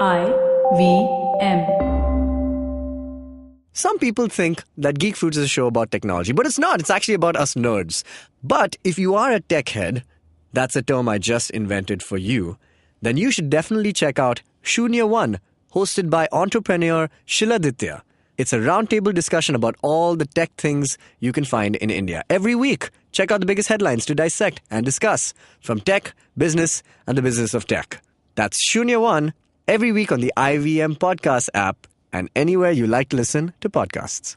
IVM. Some people think that Geek Fruits is a show about technology, but it's not. It's actually about us nerds. But if you are a tech head, that's a term I just invented for you, then you should definitely check out Shunya One, hosted by entrepreneur Shiladitya. It's a roundtable discussion about all the tech things you can find in India. Every week, check out the biggest headlines to dissect and discuss from tech, business, and the business of tech. That's Shunya One, every week on the IVM podcast app and anywhere you like to listen to podcasts.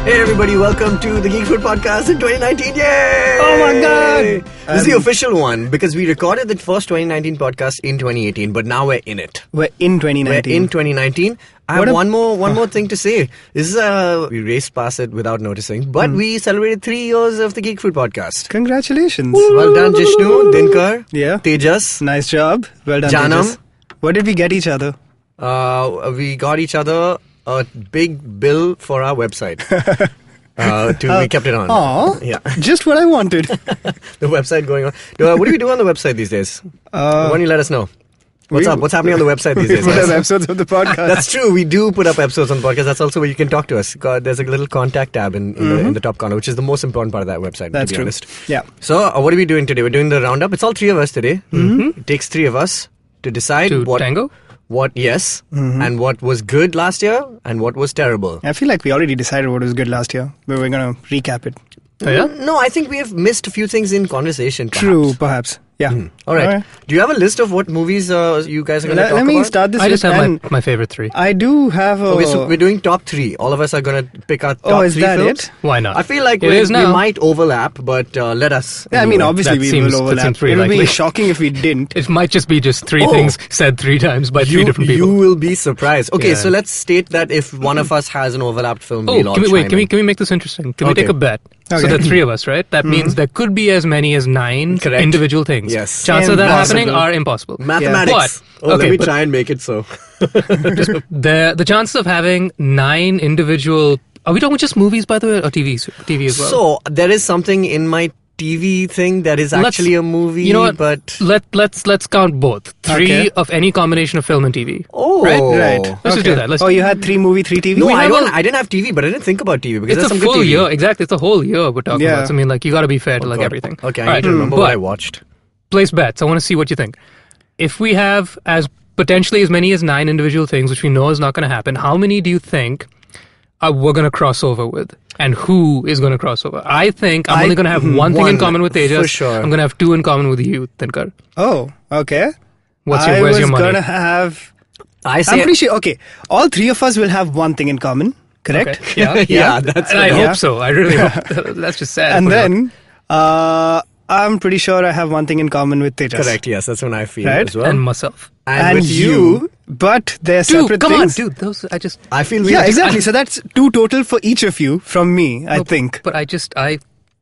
Hey everybody, welcome to the Geek Food Podcast in 2019. Yay! Oh my god! This is the official one because we recorded the first 2019 podcast in 2018, but now we're in it. We're in 2019. We're in 2019. I have one more thing to say. This is we raced past it without noticing, but we celebrated 3 years of the Geek Food Podcast. Congratulations. Well done, Jishnu, Dinkar, Yeah. Tejas, Nice job. Well done, Janam. Tejas. What did we get each other? We got each other a big bill for our website. We kept it on. Aw, Yeah. just what I wanted. The website going on. What do we do on the website these days? Why don't you let us know? What's we- up? What's happening on the website these We days? put guys? up episodes of the podcast. That's true. We do put up episodes on the podcast. That's also where you can talk to us. There's a little contact tab in the top corner, which is the most important part of that website, That's to be true. honest. Yeah. So, what are we doing today? We're doing the roundup. It's all three of us today. It takes three of us to decide To tango? and what was good last year and what was terrible. I feel like we already decided what was good last year, but we're going to recap it. Oh, yeah? No, I think we have missed a few things in conversation. Perhaps. True, perhaps. Yeah. All right. Do you have a list of what movies you guys are going to talk Let about? me start this I just with- have and my favorite three. I do have a... Okay, so we're doing top three. All of us are going to pick our top Oh, is three that films. it? Why not? I feel like It we is now. might overlap, but let us. Yeah, I mean, anyway. obviously That we seems- will that overlap. seems pretty It would be likely. shocking if we didn't. It might just be just three Oh. things said three times by three different You people. will be surprised. Okay, Yeah. so let's state that if one of us has an overlapped film, Oh, we'll all can chime in. we make this interesting? Can we Okay. take a bet? So Okay. there are three of us, right? That means there could be as many as 9 Correct. individual things. Yes. Chances of that Impossible. happening are impossible. Mathematics. But- Oh, let okay, me but- try and make it so. The chances of having 9 individual... Are we talking just movies, by the way, or TV as well? So there is something in my TV thing that is Let's- actually a movie, you know what? but Let's count both. 3 Okay. of any combination of film and TV. oh, Right? Right. Let's just do that. Let's Oh, you had 3 movie, 3 TV? No, We have I didn't have TV, but I didn't think about TV because It's there's a some good full TV. year, exactly. It's a whole year we're talking Yeah. about. So, I mean, like, you got to be fair to like God. everything. Okay, I All need to right. remember what I But watched. place bets. I want to see what you think. If we have potentially as many as 9 individual things, which we know is not going to happen, how many do you think we're going to cross over with? And who is going to cross over? I think I'm only going to have one thing in one, common with Tejas. for sure. I'm going to have 2 in common with you, Dinkar. Oh, okay. Where's I your was money? going to have... I I'm say pretty sure... Okay, all 3 of us will have one thing in common, correct? Okay. Yeah. yeah, that's And I Yeah. hope so. I really hope. That's just sad. And but then... I'm pretty sure I have one thing in common with Tejas. correct. Yes, that's when I feel Right? as well. and myself. And with you, but they're Dude, separate come things. on, dude. Those I just. I feel Yeah, exactly. So that's 2 total for each of you from me, I think. But I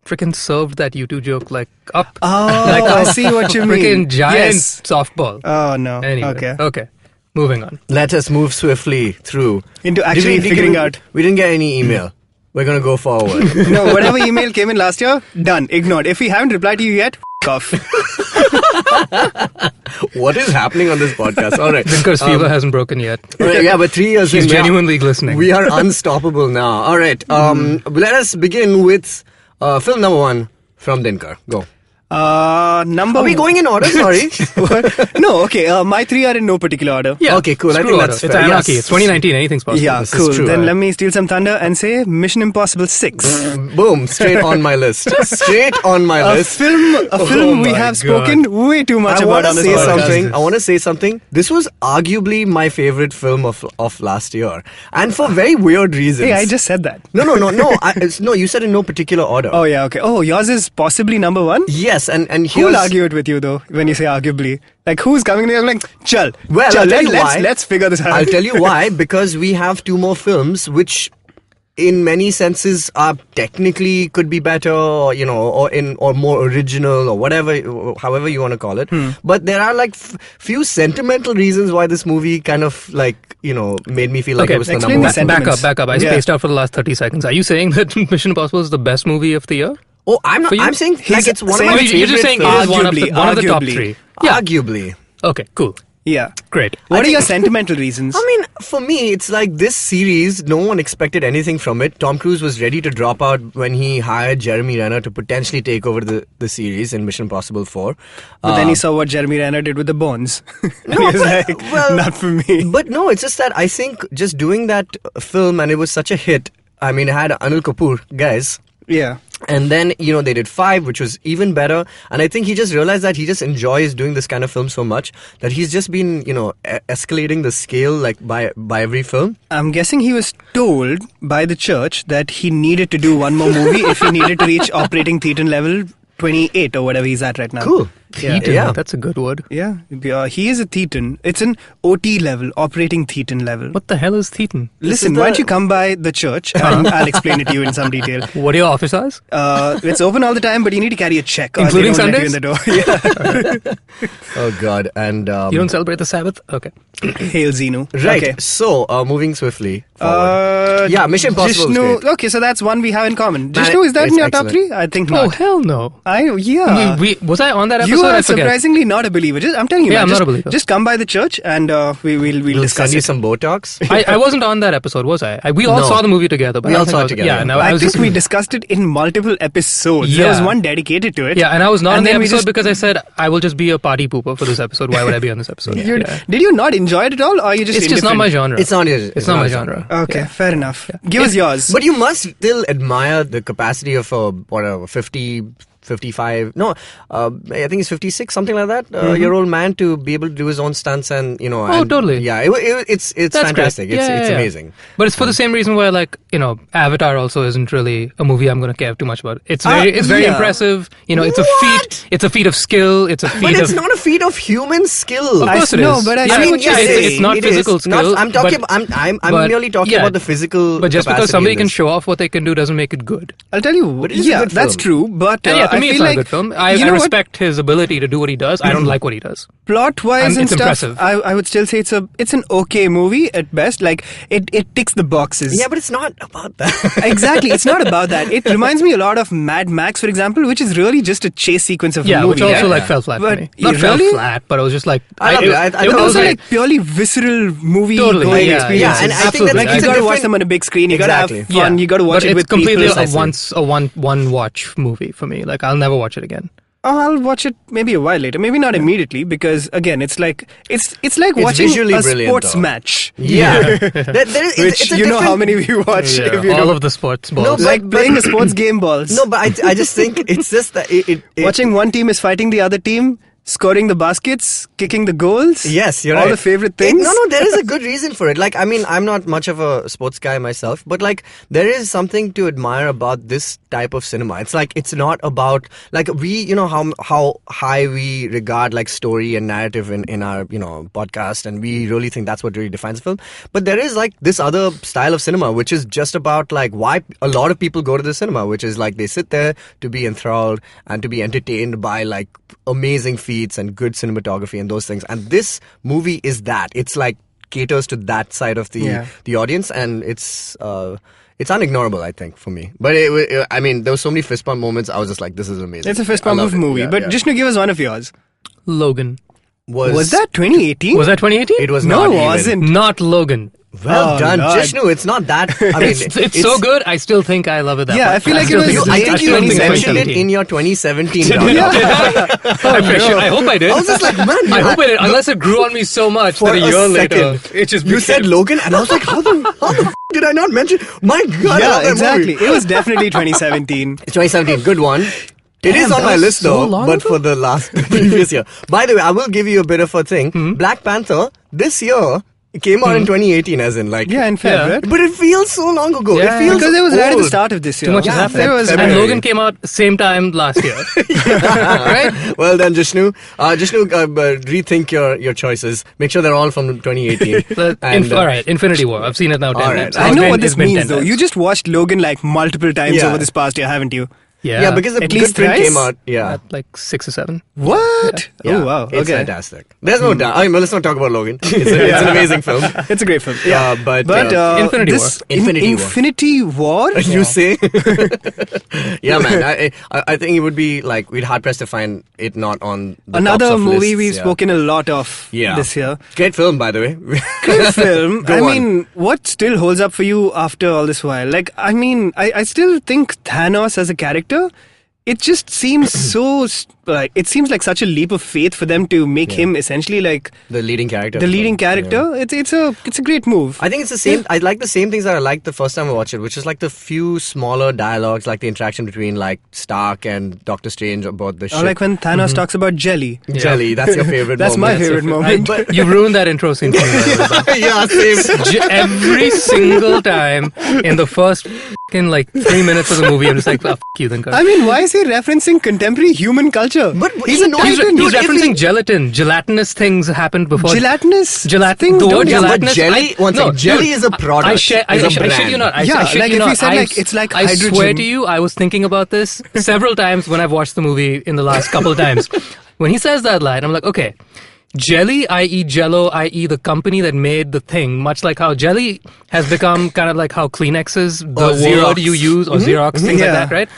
freaking served that U2 joke like up. Oh, like I see what you mean. Freaking giant Yes. softball. Oh, no. Anyway. Okay. Moving on. Let us move swiftly through. Into actually figuring out. We didn't get any email. We're going to go forward. No, whatever email came in last year, done. Ignored. If we haven't replied to you yet, off. What is happening on this podcast? All right. Dinkar's fever hasn't broken yet. Yeah, but 3 years He's in, we are- genuinely glistening. We are unstoppable now. All right. Let us begin with film number 1 from Dinkar. Go. Number... Are we going in order? Sorry. No, okay. My 3 are in no particular order. Yeah. Okay, cool. I Screw think order. that's It's fair. anarchy. Yes. It's 2019. Anything's possible. Yeah, This is cool. true. Then let me steal some thunder and say Mission Impossible 6. Boom. Straight on my list. Straight on my A list. film Oh we my have God. spoken way too much I about want to on this say podcast. something. I want to say something. This was arguably my favorite film of last year, and for very weird reasons. Hey, I just said that. no. No, you said in no particular order. Oh, yeah, okay. Oh, yours is possibly number 1? Yes, and Who will here's argue it with you, though, when you say arguably? Like, who's coming there? I'm like, chal. Well, chal, I'll tell you why. let's figure this out. I'll tell you why. Because we have 2 more films which in many senses technically could be better, or, you know, or more original, or whatever, however you want to call it. But there are like few sentimental reasons why this movie kind of like, you know, made me feel like it was the explain number the one. sentiments. Back up. I spaced out for the last 30 seconds. Are you saying that Mission Impossible is the best movie of the year? Oh, I'm not. For you? I'm saying like it's one of saying- my Oh, favorite You're just saying films. it is one of the top Arguably. 3. Yeah. Arguably. Okay, cool. Yeah. Great. What are your sentimental reasons? I mean, for me, it's like this series, no one expected anything from it. Tom Cruise was ready to drop out when he hired Jeremy Renner to potentially take over the series in Mission Impossible 4. But then he saw what Jeremy Renner did with the Bones. And No, he was but- like, well, not for me. But no, it's just that I think just doing that film, and it was such a hit. I mean, it had Anil Kapoor, guys. Yeah. And then, you know, they did 5, which was even better. And I think he just realized that he just enjoys doing this kind of film so much that he's just been, you know, escalating the scale like by every film. I'm guessing he was told by the church that he needed to do one more movie if he needed to reach operating thetan level 28 or whatever he's at right now. Cool. Thetan, Yeah. that's a good word. Yeah, he is a thetan. It's an OT level, operating thetan level. What the hell is Thetan? Listen, is why the- don't you come by the church and I'll explain it to you in some detail. What are your office hours? It's open all the time, but you need to carry a check. Or Including they don't let you Sundays? in the door. Yeah. Oh, God. And You don't celebrate the Sabbath? Okay. Hail Zenu. right. Okay. So, moving swiftly forward. Yeah, Mission Impossible was Jishnu, great. okay, so that's one we have in common. Man, Jishnu, is that in it's your top excellent. 3? I think Oh, not. hell no. Yeah. Was I on that episode? You are I forget. surprisingly not a believer. I'm telling you, Yeah, man, I'm just, not a believer. Just come by the church and we'll We'll discuss send you it. some Botox. I wasn't on that episode, was I? We all No. saw the movie together. But We I all don't saw think it was- together. Yeah, no, I I was think we discussed it in multiple episodes. There Yeah. was one dedicated to it. Yeah, and I was not And on the then we episode just- because I said I will just be a party pooper for this episode. Why would I be on this episode? Yeah. Did you not enjoy it at all, or you just It's just not my genre. It's not. It's not my genre. Okay, fair enough. Give us yours. But you must still admire the capacity of a 55, no, I think it's 56, something like that, year old man to be able to do his own stunts and, you know. Oh, and, totally. Yeah, it's That's fantastic. great. It's Yeah. amazing. But it's for the same reason why, like, you know, Avatar also isn't really a movie I'm going to care too much about. It's very yeah. impressive. You know, it's a What? feat. It's a feat of skill. It's a feat But it's of. not a feat of human skill. Of course it know, is. but I Yeah, see what yeah, you're it's, saying. it's not It is. physical skill. I'm talking. but- I'm but, merely talking yeah. about the physical. But just because capacity somebody in can this. show off what they can do doesn't make it good. I'll tell you. it is a Yeah, good that's film. true. But And yeah, to I me, feel it's not like a good film. I you know what? respect his ability to do what he does. I don't like what he does. Plot-wise and It's stuff, impressive. I would still say it's an okay movie at best. Like it ticks the boxes. Yeah, but it's not about that. Exactly, it's not about that. It reminds me a lot of Mad Max, for example, which is really just a chase sequence of a Yeah, movie. which also yeah. like fell flat But for me. Not fell really? flat, but I was just like, I love it. I It thought was it also was like purely visceral movie Totally, going yeah, experience. yeah, and I think Absolutely. that's Like you it's a got to watch different- them on a big screen. You got to Exactly. have fun. You got to watch but it it's with completely people. a one watch movie for me. Like I'll never watch it again. Oh, I'll watch it maybe a while later. Maybe not immediately because again, it's like watching visually a brilliant, sports though. match. Yeah, it's Which a you know how different- many we watch. Yeah, If you all know. of the sports balls. No, but- Like playing a sports game balls. No, but I just think it's just that Watching one team is fighting the other team, scoring the baskets, kicking the goals. Yes, you're all right. the favorite things. No, there is a good reason for it. Like, I mean, I'm not much of a sports guy myself, but like, there is something to admire about this type of cinema. It's like, it's not about, like, you know, how high we regard like story and narrative in our, you know, podcast, and we really think that's what really defines a film. But there is like this other style of cinema, which is just about like why a lot of people go to the cinema, which is like they sit there to be enthralled and to be entertained by like amazing feats and good cinematography and those things. And this movie is that. It's like caters to that side of the audience, and it's unignorable, I think, for me. But I mean, there were so many fist bump moments. I was just like, this is amazing. It's a fist I bump loved of it. movie. Yeah, But yeah. Jishnu, give us one of yours. Logan. Was that 2018? Was that 2018? It was No, not it even. wasn't. Not Logan. Well Oh, done, Lord. Jishnu. It's not that. I mean, It's so good. I still think I love it that Yeah, much. I feel like still it was- think I it's- think still you it's mentioned it 2017. in your 2017 Did roundup. I'm pretty sure. I hope I did. I was just like, man, I hope I did. Unless it grew on me so much For that a a year later, second, it just you said became- Logan, and I was like, how the f- did I not mention? My God, I love Yeah, that exactly. movie. It was definitely 2017. 2017, good one. It is Damn, on that my was list so though, long but ago? for the previous year. By the way, I will give you a bit of a thing. Black Panther this year It came out in 2018, as in like. Yeah, in Feb, Yeah. right? But it feels so long ago. Yeah, It feels Because it was right at the old. start of this year. Too much Yeah, has happened. It was And February. Logan came out same time last year. Right? Well done, Jishnu. Jishnu, rethink your choices. Make sure they're all from 2018. All right, Infinity War. I've seen it now 10 all right. times. I It's know been- what this it's been means, 10 though. times. You just watched Logan like multiple times Yeah. over this past year, haven't you? Yeah, because the At good least print thrice? came out. Yeah. at like 6 or 7. What? Yeah. Oh, wow. It's Okay. fantastic. There's no doubt. I mean, let's not talk about Logan. It's an amazing film. It's a great film. Yeah, but Infinity this War. Infinity War. War? You say? Yeah, man. I think it would be like we'd hard pressed to find it not on the Another tops of movie lists, we've yeah. spoken a lot of Yeah. this year. Great film, by the way. Good film. Go I on. mean, what still holds up for you after all this while? Like, I mean, I still think Thanos as a character, it just seems so like it seems like such a leap of faith for them to make him essentially like The leading character. the leading character. Yeah. It's a great move. I think it's the same. I like the same things that I liked the first time I watched it, which is like the few smaller dialogues, like the interaction between like Stark and Doctor Strange about the ship. Or like when Thanos talks about jelly. Jelly. That's your favorite. That's my moment. favorite moment. But You've ruined that intro scene for me. yeah, same. Every single time in the first fucking like 3 minutes of the movie, I'm just like, fuck you, Dinkar. I mean, why is he referencing contemporary human culture? But he's he a knows- titan. He's Dude, if referencing he- gelatin. Gelatinous things happened before. Gelatinous Gelatin. things The don't word Yeah, but gelatinous. jelly- one second, jelly is a product, I is a shit you brand. not. I Yeah, shit like you if not. you said, I like, it's like I swear hydrogen. to you, I was thinking about this several times when I've watched the movie in the last couple of times. When he says that line, I'm like, okay. Jelly, i.e. Jello, i.e. the company that made the thing, much like how jelly has become kind of like how Kleenex is the Or word Xerox. you use, or Xerox, things Yeah. like that, right?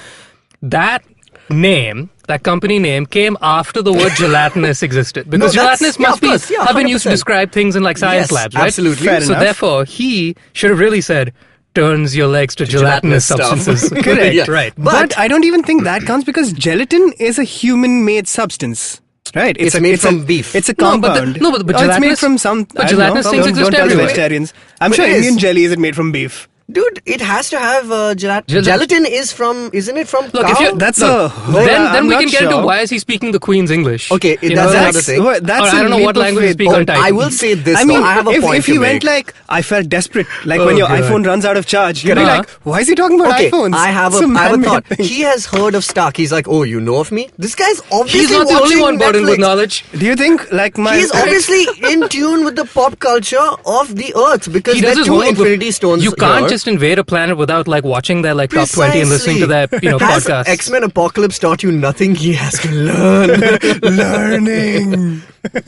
That name, that company name, came after the word gelatinous existed. Because No, that's- gelatinous yeah, must of course, yeah, have been used to 100%. describe things in like science Yes, labs, right? absolutely. Fair So enough. therefore, he should have really said, turns your legs to gelatinous Gelatinous stuff. substances. Correct. Yeah. Right. But I don't even think that counts because gelatin is a human-made substance. Right, It's made from beef. It's a No, but the- compound. no, but Or it's made gelatinous- from some. but I don't gelatinous know. things Don't exist tell the everywhere. vegetarians. I'm But sure it is. Indian jelly isn't made from beef. Dude, it has to have gelatin. Gelatin is from, isn't it from Look, cow? if you That's look, a- then I'm we not can get into sure. why is he speaking the Queen's English? Okay, You that's know, another thing. That's Or I a don't know leap what of language you faith. speak on Titan. I will say this. I mean, though, I have a point if he to went make. like, I felt desperate, like Oh, when your God. iPhone runs out of charge, you'd be Uh-huh. like, why is he talking about Okay, iPhones? I have It's a man-made thought. thing. He has heard of Stark. He's like, oh, you know of me? This guy's obviously He's not the only watching one burdened with Netflix. knowledge. Do you think, like my... He's obviously in tune with the pop culture of the Earth because He there does are his two homework. Infinity Stones. You can't here. just invade a planet without like watching their like top 20 and listening to their Has podcasts. X-Men Apocalypse taught you nothing? He has to learn. learning.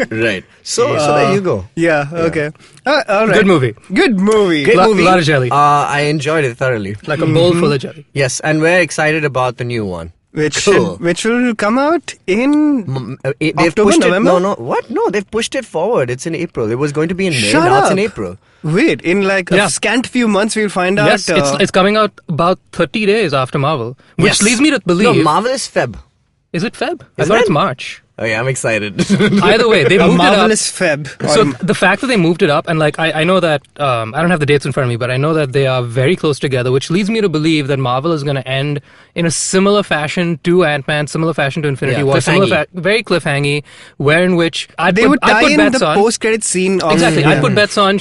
Right. So there you go. Yeah, okay. All right. Good movie. Good movie. Great Lot- movie. lot of jelly. I enjoyed it thoroughly. Like a bowl full of jelly. Yes, and we're excited about the new one. Which will come out in They've October, pushed November? it. No, what? No, they've pushed it forward. It's in April. It was going to be in May. Shut now it's in up. April. Wait, in like Yeah. a scant few months we'll find out. Yes, it's coming out about 30 days after Marvel, which Yes. leads me to believe. No, Marvel is Feb. Is it Feb? I Is thought it? it's March. Oh yeah, I'm excited. Either way, they a moved marvelous Feb. it up. So the fact that they moved it up, and like I know that I don't have the dates in front of me, but I know that they are very close together, which leads me to believe that Marvel is going to end in a similar fashion to Ant-Man, similar fashion to Infinity Yeah, War, similar cliffhangy. very cliffhangy, where in which I They put in bets the on. post-credit scene of... Exactly. Yeah. I put bets on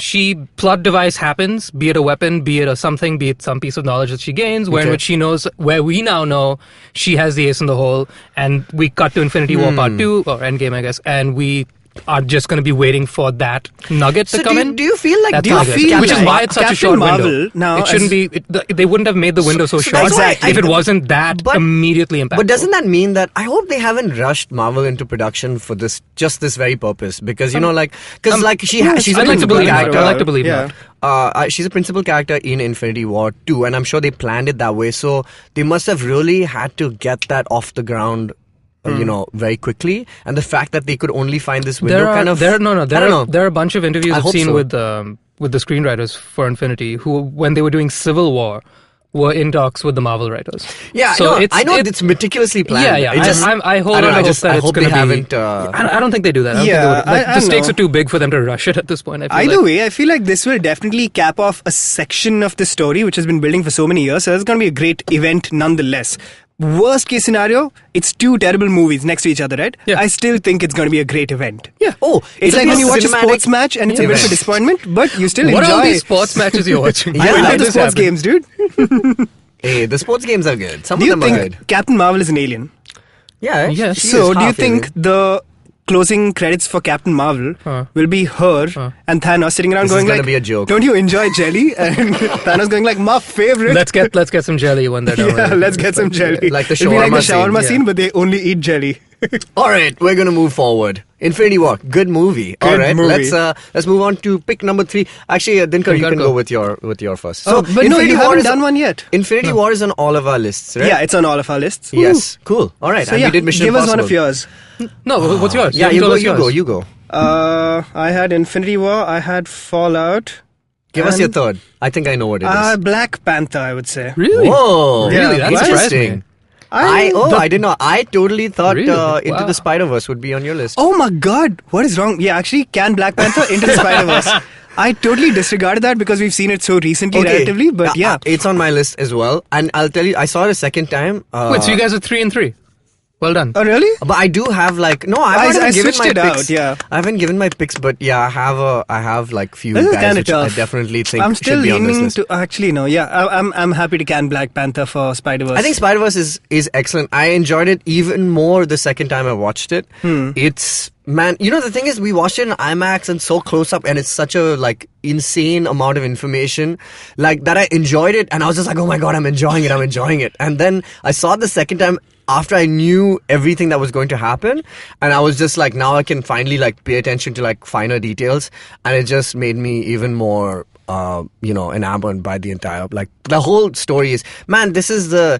plot device happens, be it a weapon, be it a something, be it some piece of knowledge that she gains, where in Okay. which she knows, where we now know she has the ace in the hole, and we cut to Infinity War Part 2, or Endgame, I guess, and we are just going to be waiting for that nugget So to come in. do you feel like... That's do you my guess. feel Which is like- why it's such a Captain short Marvel, window. now, It shouldn't as- be. They wouldn't have made the window so, so short that's why if I- it wasn't that but- immediately impactful. But doesn't that mean that I hope they haven't rushed Marvel into production for this very purpose? Because you know, like, she's a I'd like to principal believe not. character. I'd like to believe Yeah. not. She's a principal character in Infinity War 2, and I'm sure they planned it that way. So they must have really had to get that off the ground. Very quickly, and the fact that they could only find this window There are a bunch of interviews I I've hope seen so. with the screenwriters for Infinity who, when they were doing Civil War, were in talks with the Marvel writers. Yeah, so I know it's meticulously planned. Yeah. It just, I hold I don't on know, to hope that I it's hope going they to be. haven't. I don't think they do that. I don't Yeah, think they would. Like, I the stakes know. are too big for them to rush it at this point. I feel Either like. way, I feel like this will definitely cap off a section of the story which has been building for so many years. So it's going to be a great event nonetheless. worst case scenario, it's two terrible movies next to each other, right? Yeah. I still think it's going to be a great event. Yeah. Oh, It's like it'll when be you watch a cinematic sports match and it's a bit of a event. disappointment, but you still What are all enjoy. these sports matches you're watching? Yeah, I When love did the this sports happen? games, dude. Hey, the sports games are good. Some Do of you them are think good. Captain Marvel is an alien? Yeah. Yes. she So, is do you half think alien. the closing credits for Captain Marvel Huh. will be her and Thanos sitting around This is going gonna like, be a joke. "Don't you enjoy jelly?" And Thanos going like, "My favorite." Let's get some jelly when they're done. with Yeah, it. let's get some jelly. Like the It'll be like the shawarma shawarma scene, scene, but they only eat jelly. All right, we're gonna move forward. Infinity War, good movie. All Good right, movie. let's move on to pick number 3. Actually, Dinkar, you Dinkar, can go. go with your first. Oh, but no, Infinity you War haven't is- done one yet. Infinity War is on all of our lists, right? Yeah, it's on all of our lists. Yes, cool. All right, So and yeah, we did Mission give us one Impossible. of yours. No, what's yours? Yeah, haven't you told go, us you yours. go, you go. I had Infinity War. I had Fallout. Give us and, your third. I think I know what it is. Black Panther, I would say. Really? Whoa, Really? That surprised me. interesting. I did not. I totally thought Really? Into Wow. the Spider-Verse would be on your list. Oh my God, what is wrong? Yeah, actually, can Black Panther Into the Spider-Verse? I totally disregarded that because we've seen it so recently, relatively. But yeah, it's on my list as well. And I'll tell you, I saw it a second time. Wait, so you guys are 3 and 3? Well done. oh really? But I do have like no, I haven't I given switched my it out, picks. yeah. I haven't given my picks, but yeah, I have like few This is guys kinda which I tough. definitely think I'm still should be on this leaning list. to actually no. Yeah, I'm happy to can Black Panther for Spider-Verse. I think Spider-Verse is excellent. I enjoyed it even more the second time I watched it. It's man, you know the thing is we watched it in IMAX and so close up, and it's such a like insane amount of information like that. I enjoyed it, and I was just like, oh my god, I'm enjoying it. And then I saw it the second time after I knew everything that was going to happen, and I was just like, now I can finally like pay attention to like finer details, and it just made me even more enamored by the entire like the whole story is man. This is the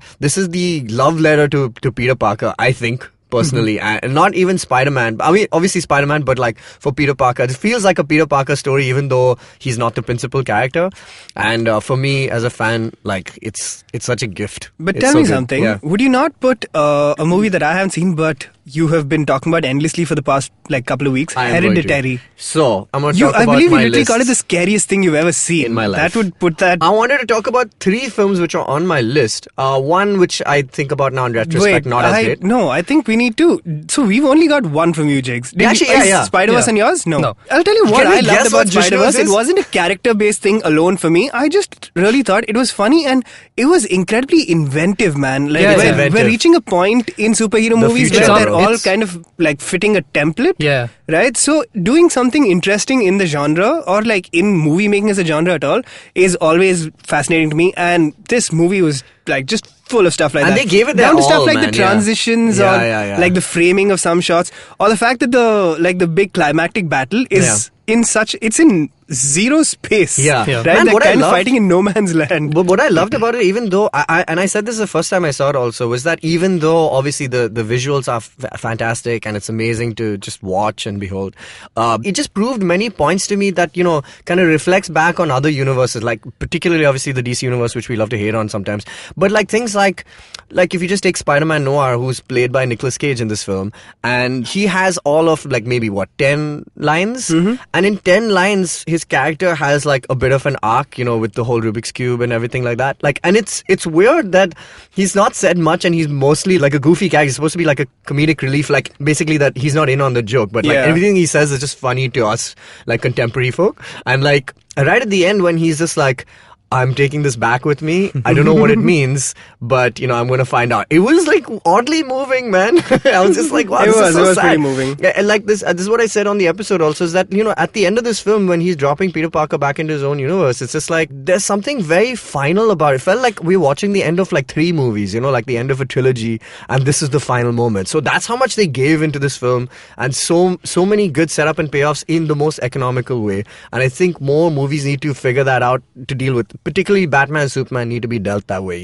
love letter to Peter Parker, I think. Personally, and not even Spider-Man. I mean, obviously Spider-Man, but like for Peter Parker, it feels like a Peter Parker story, even though he's not the principal character. And for me, as a fan, like it's such a gift. But It's tell so me good. something. Yeah. Would you not put a movie that I haven't seen, but you have been talking about endlessly for the past like couple of weeks? I am going to. Hereditary. So I'm going to You, talk I about believe you my literally list. called it the scariest thing you've ever seen In my life. That would put that. I wanted to talk about 3 films which are on my list. One which I think about now in retrospect, not as great. No, I think we need to. So we've only got one from you, Jigs. Actually, yeah. Spider-Verse Yeah. and yours? No. No. I'll tell you what Can we I guess loved what about Jishnu's Spider-Verse. It is? wasn't a character-based thing alone for me. I just really thought it was funny and it was incredibly inventive, man. Like Yeah, it's we're inventive. reaching a point in superhero The movies future, where they're bro. all It's- kind of like fitting a template. Yeah. Right? So doing something interesting in the genre or like in movie making as a genre at all is always fascinating to me. And this movie was like just full of stuff like And that. they gave it their down to stuff all, like man, the yeah. transitions Yeah, or yeah. like the framing of some shots or the fact that the big climactic battle is it's in zero space. Yeah. Yeah. Right? Man, They're what I kind of loved- fighting in no man's land. But what I loved about it, even though I said this the first time I saw it also, was that even though obviously the visuals are fantastic and it's amazing to just watch and behold, it just proved many points to me that kind of reflects back on other universes, like particularly obviously the DC universe, which we love to hate on sometimes. But like things like if you just take Spider-Man Noir, who's played by Nicolas Cage in this film, and he has all of like maybe 10 lines, and in 10 lines his character has like a bit of an arc, with the whole Rubik's Cube and everything like that. Like, and it's weird that he's not said much and he's mostly like a goofy character. He's supposed to be like a comedic relief, like basically that he's not in on the joke, but like Yeah. everything he says is just funny to us, like contemporary folk. And like right at the end when he's just like, I'm taking this back with me. I don't know what it means, but I'm going to find out. It was like oddly moving, man. I was just like, wow, It this is so was sad. pretty moving. Yeah, and like this is what I said on the episode also, is that at the end of this film when he's dropping Peter Parker back into his own universe, it's just like there's something very final about it. It felt like we're watching the end of like 3 movies, like the end of a trilogy, and this is the final moment. So that's how much they gave into this film, and so many good setup and payoffs in the most economical way. And I think more movies need to figure that out to deal with. Particularly Batman and Superman need to be dealt that way.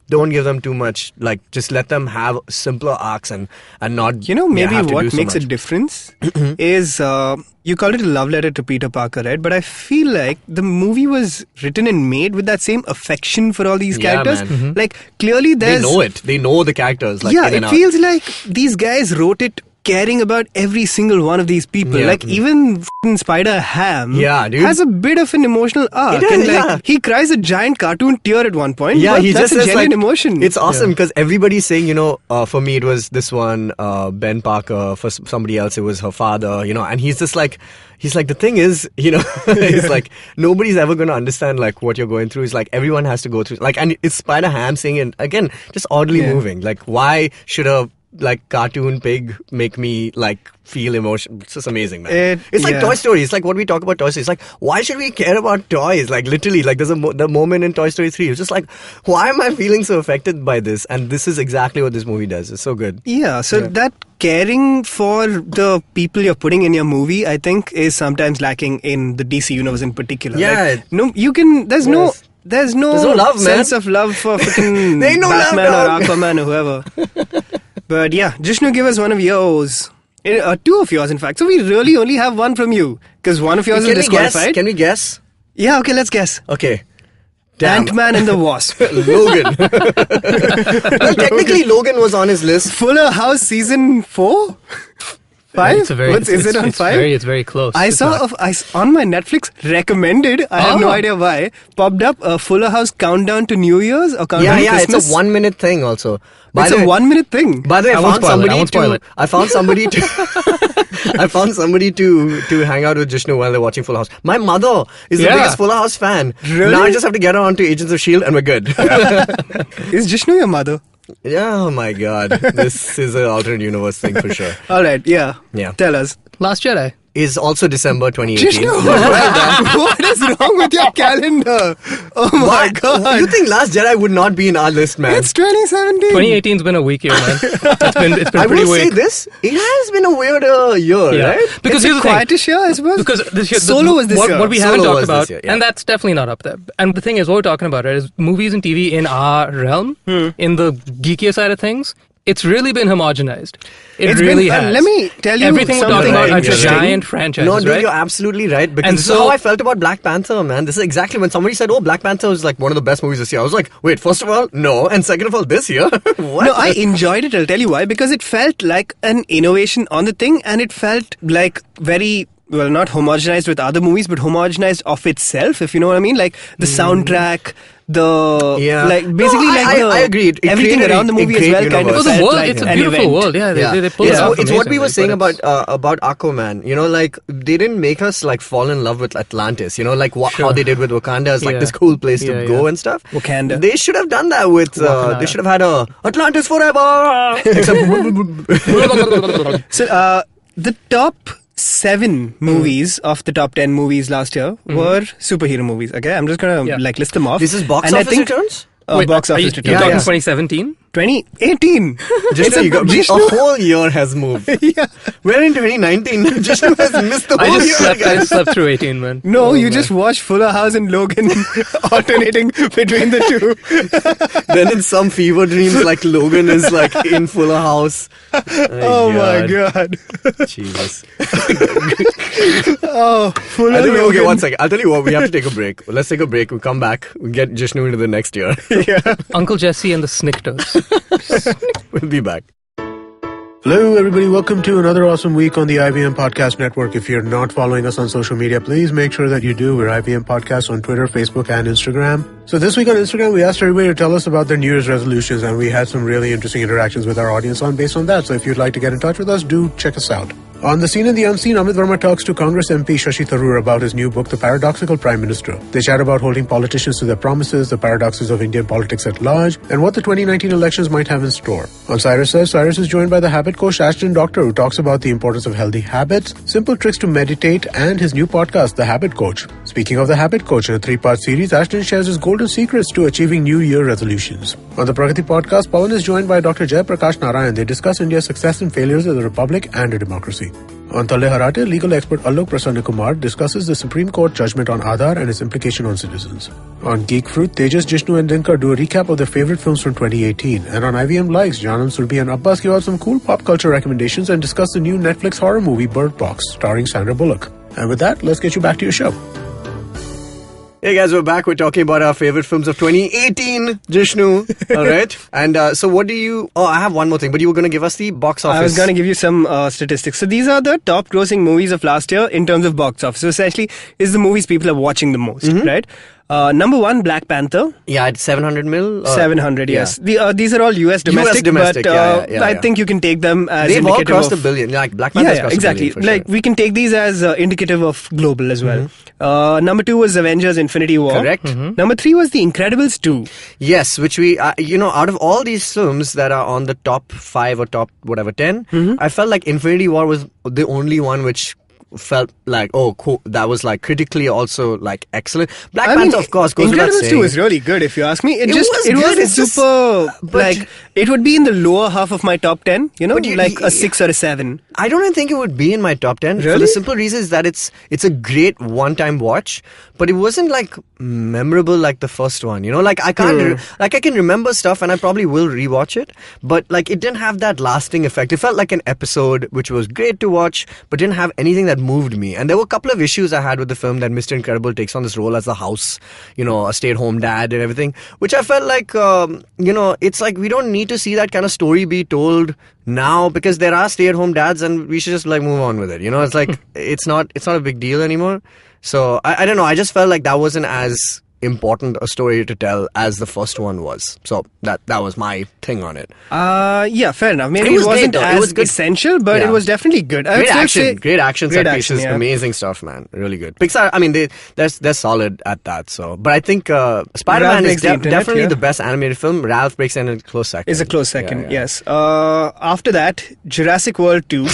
Don't give them too much. Like just let them have simpler arcs and not. Maybe have to what do so makes a much. difference is you called it a love letter to Peter Parker, right? But I feel like the movie was written and made with that same affection for all these Yeah, characters. man. Like clearly They there's know it. They know the characters. Like yeah, in and it out. feels like these guys wrote it caring about every single one of these people. Yeah. Like even f***ing Spider-Ham dude. has a bit of an emotional arc. It is, and yeah. he cries a giant cartoon tear at one point. Yeah, but he that's just a says genuine like emotion. It's awesome because everybody's saying, for me it was this one, Ben Parker. For somebody else it was her father. And he's just like, the thing is, he's like, nobody's ever going to understand like what you're going through. It's like everyone has to go through. Like, and it's Spider-Ham saying it again, just oddly moving. Like, why should a cartoon pig make me like feel emotion? It's just amazing, man. It's like Toy Story. It's like what we talk about Toy Story. It's like, why should we care about toys? Like literally, like there's the moment in Toy Story 3. It's just like, why am I feeling so affected by this? And this is exactly what this movie does. It's so good. Yeah, so that caring for the people you're putting in your movie, I think, is sometimes lacking in the DC universe in particular. Yeah. Like, there's no love, sense man. of love for freaking There ain't no Batman love, or Aquaman or whoever. But yeah, Jishnu, give us one of yours. Two of yours, in fact. So we really only have one from you. Because one of yours is disqualified. Can we guess? Yeah, okay, let's guess. Okay. Damn. Ant-Man and the Wasp. Logan. Well, technically Logan was on his list. Fuller House season 4? 5? Is it on 5? It's very close. I saw on my Netflix recommended. I have no idea why. Popped up a Fuller House countdown to New Year's or countdown to Christmas. It's a 1 minute thing also. It's a 1 minute thing. By the way, I found somebody to hang out with Jishnu while they're watching Full House. My mother is the biggest Full House fan. Really? Now I just have to get her onto Agents of S.H.I.E.L.D. and we're good. Is Jishnu your mother? Yeah, oh my god. This is an alternate universe thing for sure. Alright, yeah. Tell us. Last Jedi. Is also December 2018. Jishnu, what is wrong with your calendar? Oh my god. You think Last Jedi would not be in our list, man? It's 2017. 2018's been a weak year, man. It's been I pretty will weak. say this, it has been a weirder year, right? Because it's here's a the thing. quietish year, I suppose. Because this year, Solo was this year. What we Solo haven't talked was about, this year, yeah. and that's definitely not up there. And the thing is, what we're talking about is movies and TV in our realm, in the geekier side of things. It's really been homogenized. It's really has. Let me tell you everything we're talking about are giant franchises, No, dude, right? you're absolutely right. Because And this so- is how I felt about Black Panther, man. This is exactly when somebody said, "Oh, Black Panther is like one of the best movies this year." I was like, "Wait, first of all, no, and second of all, this year." What? No, I enjoyed it. I'll tell you why. Because it felt like an innovation on the thing, and it felt like very. Well, not homogenized with other movies, but homogenized of itself, if you know what I mean. Like the soundtrack, I agreed. Everything around the movie as well kind of Oh, the felt world, like it's a an beautiful event. world. Yeah, they pull it off. It's what we amazingly, were saying but about Aquaman. Like they didn't make us like fall in love with Atlantis. Like how they did with Wakanda is like this cool place to go and stuff. Wakanda. They should have done that with. They should have had a Atlantis forever. So the top 7 movies of the top 10 movies last year were superhero movies. Okay, I'm just gonna list them off. This is box And office returns. Wait, box are office you returns. talking 2017? 2018. Jishnu, a whole year has moved. We're in 2019. Jishnu has missed the whole year. I just slept through 18, man. No, you just watched Fuller House and Logan alternating between the two. Then in some fever dreams, like Logan is like in Fuller House. Oh my god. Jesus. Fuller Okay, Logan. one second. I'll tell you what, we have to take a break. Let's take a break. We'll come back. We'll get Jishnu into the next year. Uncle Jesse and the Snickers. We'll be back. Hello, everybody. Welcome to another awesome week on the IVM Podcast Network. If you're not following us on social media, please make sure that you do. We're IVM Podcast on Twitter, Facebook, and Instagram. So this week on Instagram, we asked everybody to tell us about their New Year's resolutions, and we had some really interesting interactions with our audience based on that. So if you'd like to get in touch with us, do check us out. On The Scene and the Unseen, Amit Verma talks to Congress MP Shashi Tharoor about his new book, The Paradoxical Prime Minister. They chat about holding politicians to their promises, the paradoxes of Indian politics at large, and what the 2019 elections might have in store. On Cyrus Says, Cyrus is joined by the habit coach Ashton Doctor, who talks about the importance of healthy habits, simple tricks to meditate, and his new podcast, The Habit Coach. Speaking of The Habit Coach, in a 3-part series, Ashton shares his golden secrets to achieving New Year resolutions. On the Pragati podcast, Pawan is joined by Dr. Jay Prakash Narayan. They discuss India's success and failures as a republic and a democracy. On Tale Harate, legal expert Alok Prasanna Kumar discusses the Supreme Court judgment on Aadhaar and its implication on citizens. On Geek Fruit, Tejas, Jishnu and Dinkar do a recap of their favorite films from 2018. And on IVM Likes, Janam, Surbi and Abbas give out some cool pop culture recommendations and discuss the new Netflix horror movie Bird Box, starring Sandra Bullock. And with that, let's get you back to your show. Hey guys, we're back. We're talking about our favorite films of 2018, Jishnu. All right. And so what do you... Oh, I have one more thing, but you were going to give us the box office. I was going to give you some statistics. So these are the top grossing movies of last year in terms of box office. So essentially, is the movies people are watching the most, right? Number 1, Black Panther. Yeah, it's 700 mil. 700, yes. These are all US domestic, domestic, but I think you can take them as They've all indicative crossed of... a billion. Like Black Panther's crossed exactly. a billion for Like sure. we can take these as indicative of global as well. Number 2 was Avengers: Infinity War. Correct. Number 3 was The Incredibles 2. Yes, which we, out of all these films that are on the top 5 or top whatever 10, I felt like Infinity War was the only one which felt like, oh, cool. That was like critically also like excellent. Black Panther, of course, goes without Incredibles saying. 2 is really good if you ask me. It wasn't just- super, but- like, it would be in the lower half of my top 10, But like a 6 or a 7. I don't think it would be in my top 10 for Really? the simple reason is that it's a great one-time watch, but it wasn't like memorable like the first one. Like I can't like I can remember stuff and I probably will rewatch it, but like it didn't have that lasting effect. It felt like an episode which was great to watch, but didn't have anything that moved me. And there were a couple of issues I had with the film that Mr. Incredible takes on this role as the house, a stay-at-home dad and everything, which I felt like it's like we don't need to see that kind of story be told now because there are stay-at-home dads and we should just like move on with it. It's like it's not a big deal anymore. So I don't know. I just felt like that wasn't as important a story to tell as the first one was. So that was my thing on it. Yeah, fair enough. Maybe It was it wasn't great, though. It as was good. essential, but Yeah. it was definitely good. I would Great still action, say- great action great set action, pieces, yeah. amazing stuff, man. Really good. Pixar, I mean, they're solid at that. So, but I think Spider-Man Ralph is breaks the internet, definitely yeah. the best animated film. Ralph breaks in a close second. Is a close second, Yeah. yes. After that, Jurassic World 2.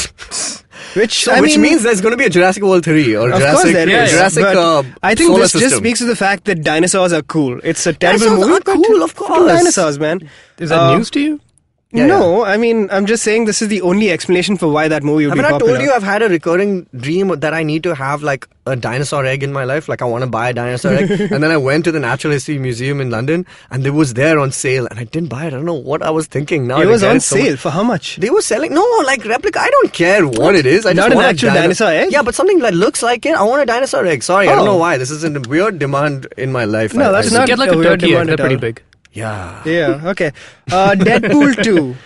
Which means there's going to be a Jurassic World 3 or of Jurassic, course there is. Jurassic but I think solar this just system. speaks to the fact that dinosaurs are cool. It's a terrible Dinosaurs movie, are but cool, of course. dinosaurs, man. Is that news to you? Yeah, no, I mean, I'm just saying this is the only explanation for why that movie would Haven't be I popular. told you I've had a recurring dream that I need to have like a dinosaur egg in my life? Like I want to buy a dinosaur egg. And then I went to the Natural History Museum in London and it was there on sale and I didn't buy it. I don't know what I was thinking. Now It I was regret on so much. sale. For how much? They were selling, like replica. I don't care what it is. I just Not an want actual a dinosaur egg? Yeah, but something that looks like it. I want a dinosaur egg. Sorry, I don't Oh. know why. This is a weird demand in my life. No, that's I not Get like a a weird turkey egg. demand They're at pretty all. big. Yeah. Yeah, okay. Deadpool 2.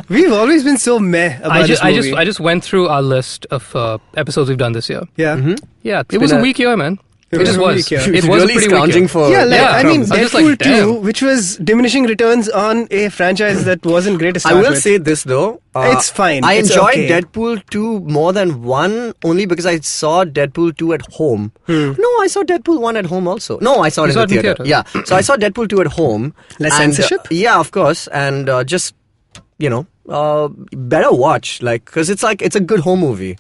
We've always been so meh about this movie. I just went through our list of episodes we've done this year. Yeah. Yeah, it been was a a- weak year, man. It It was just a was. week, yeah. It It's was a really pretty weak scrounging year. for... Yeah, Yeah, I mean, I was just Deadpool like, 2, damn. which was diminishing returns on a franchise that wasn't great to I start will with. say this though. It's fine. I It's enjoyed okay. Deadpool 2 more than 1 only because I saw Deadpool 2 at home. No, I saw Deadpool 1 at home also. No, I saw it You in saw the it in theater. theater? Yeah. So I saw Deadpool 2 at home. Less and, censorship? Yeah, of course. And just, better watch. Like, because it's a good home movie.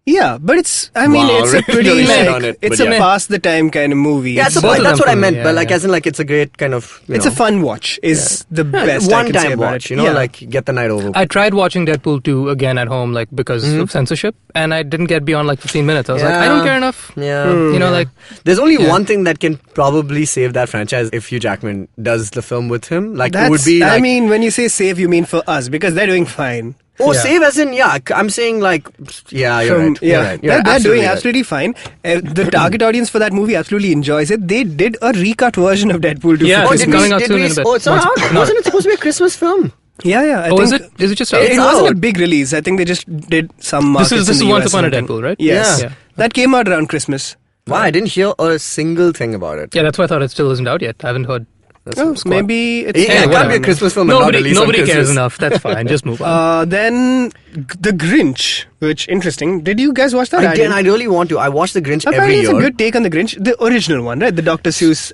Yeah, but it's a really pretty, shit on it, it's but a yeah. pass the time kind of movie. Yeah, It's both of that's them what I for me, meant. yeah, But like, yeah. as in like, it's a great kind of, It's a fun watch, is the best I can say one-time about watch, it. you know, Yeah. like get the night over. I tried watching Deadpool 2 again at home, like because of censorship, and I didn't get beyond like 15 minutes. I was like, I don't Yeah. care enough. Yeah. You know, like There's only Yeah. one thing that can probably save that franchise if Hugh Jackman does the film with him. Like, That's, it would be like... I mean, when you say save, you mean for us, because they're doing fine. Oh, Yeah. save as in, yeah. I'm saying like, yeah, you're right. You're right. You're They're doing right. absolutely fine. The target audience for that movie absolutely enjoys it. They did a recut version of Deadpool 2 Yeah, for Oh, it's did Christmas. coming out did soon in a bit. Oh, it's not Once- out? no. Wasn't it supposed to be a Christmas film? Yeah, I oh, think is it just out? it It's wasn't a out. big release. I think they just did some markets This in is the Once US Upon a and everything. Deadpool, right? Yes. Yeah. That came out around Christmas. Wow, I didn't hear a single thing about it. Yeah, that's why I thought it still isn't out yet. I haven't heard. Oh, maybe it's Yeah, it can't whatever. be a Christmas film and not released on Nobody cares Christmas. enough. That's fine. Just move on. Then The Grinch, which interesting. Did you guys watch that? I did. I really want to. I watch The Grinch Apparently every it's year. a good take on The Grinch. The original one, right? The Dr. Seuss.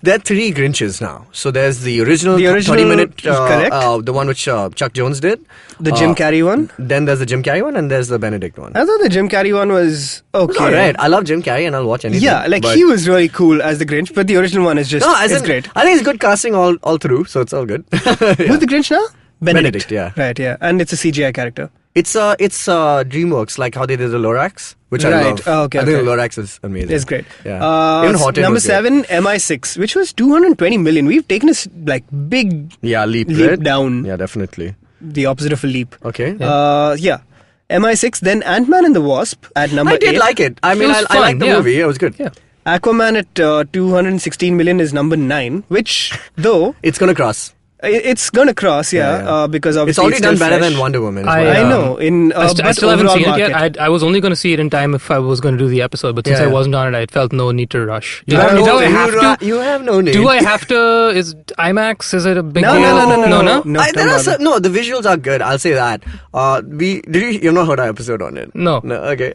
There are 3 Grinches now. So there's the original, The original 30-minute, is correct. the one which Chuck Jones did. the Jim Carrey one. Then there's the Jim Carrey one and there's the Benedict one. I thought the Jim Carrey one was okay. It's alright. I love Jim Carrey and I'll watch anything. Yeah, like but- he was really cool as the Grinch, but the original one is just No, as it's in, great. I think it's good casting all through, so it's all good. Yeah. Who's the Grinch now? Benedict, yeah. Right, yeah. And it's a CGI character. It's DreamWorks, like how they did the Lorax, which I Right. love. Oh, okay, I think okay. the Lorax is amazing. It's great. Yeah. Even Horton number was great. 7, MI6, which was 220 million. We've taken a big Yeah, leap leap right? down. Yeah, definitely. The opposite of a leap. Okay. Yeah. MI6, then Ant-Man and the Wasp at number 8. I did like it. I mean, was I liked the fun, movie. It was good. Yeah. Aquaman at 216 million is number 9, which, though, It's going to cross. it's going to cross, Yeah. because It's obviously already done still better fresh. than Wonder Woman. I I know. I but still haven't overall seen it market. yet. I was only going to see it in time if I was going to do the episode, but since Yeah. I wasn't on it, I felt no need to rush. You Do have I no- have to? you have no need. Do I have to? Is IMAX? Is it a big No, deal? no. no. There are no, the visuals are good. I'll say that. You've not heard our episode on it? No. Okay.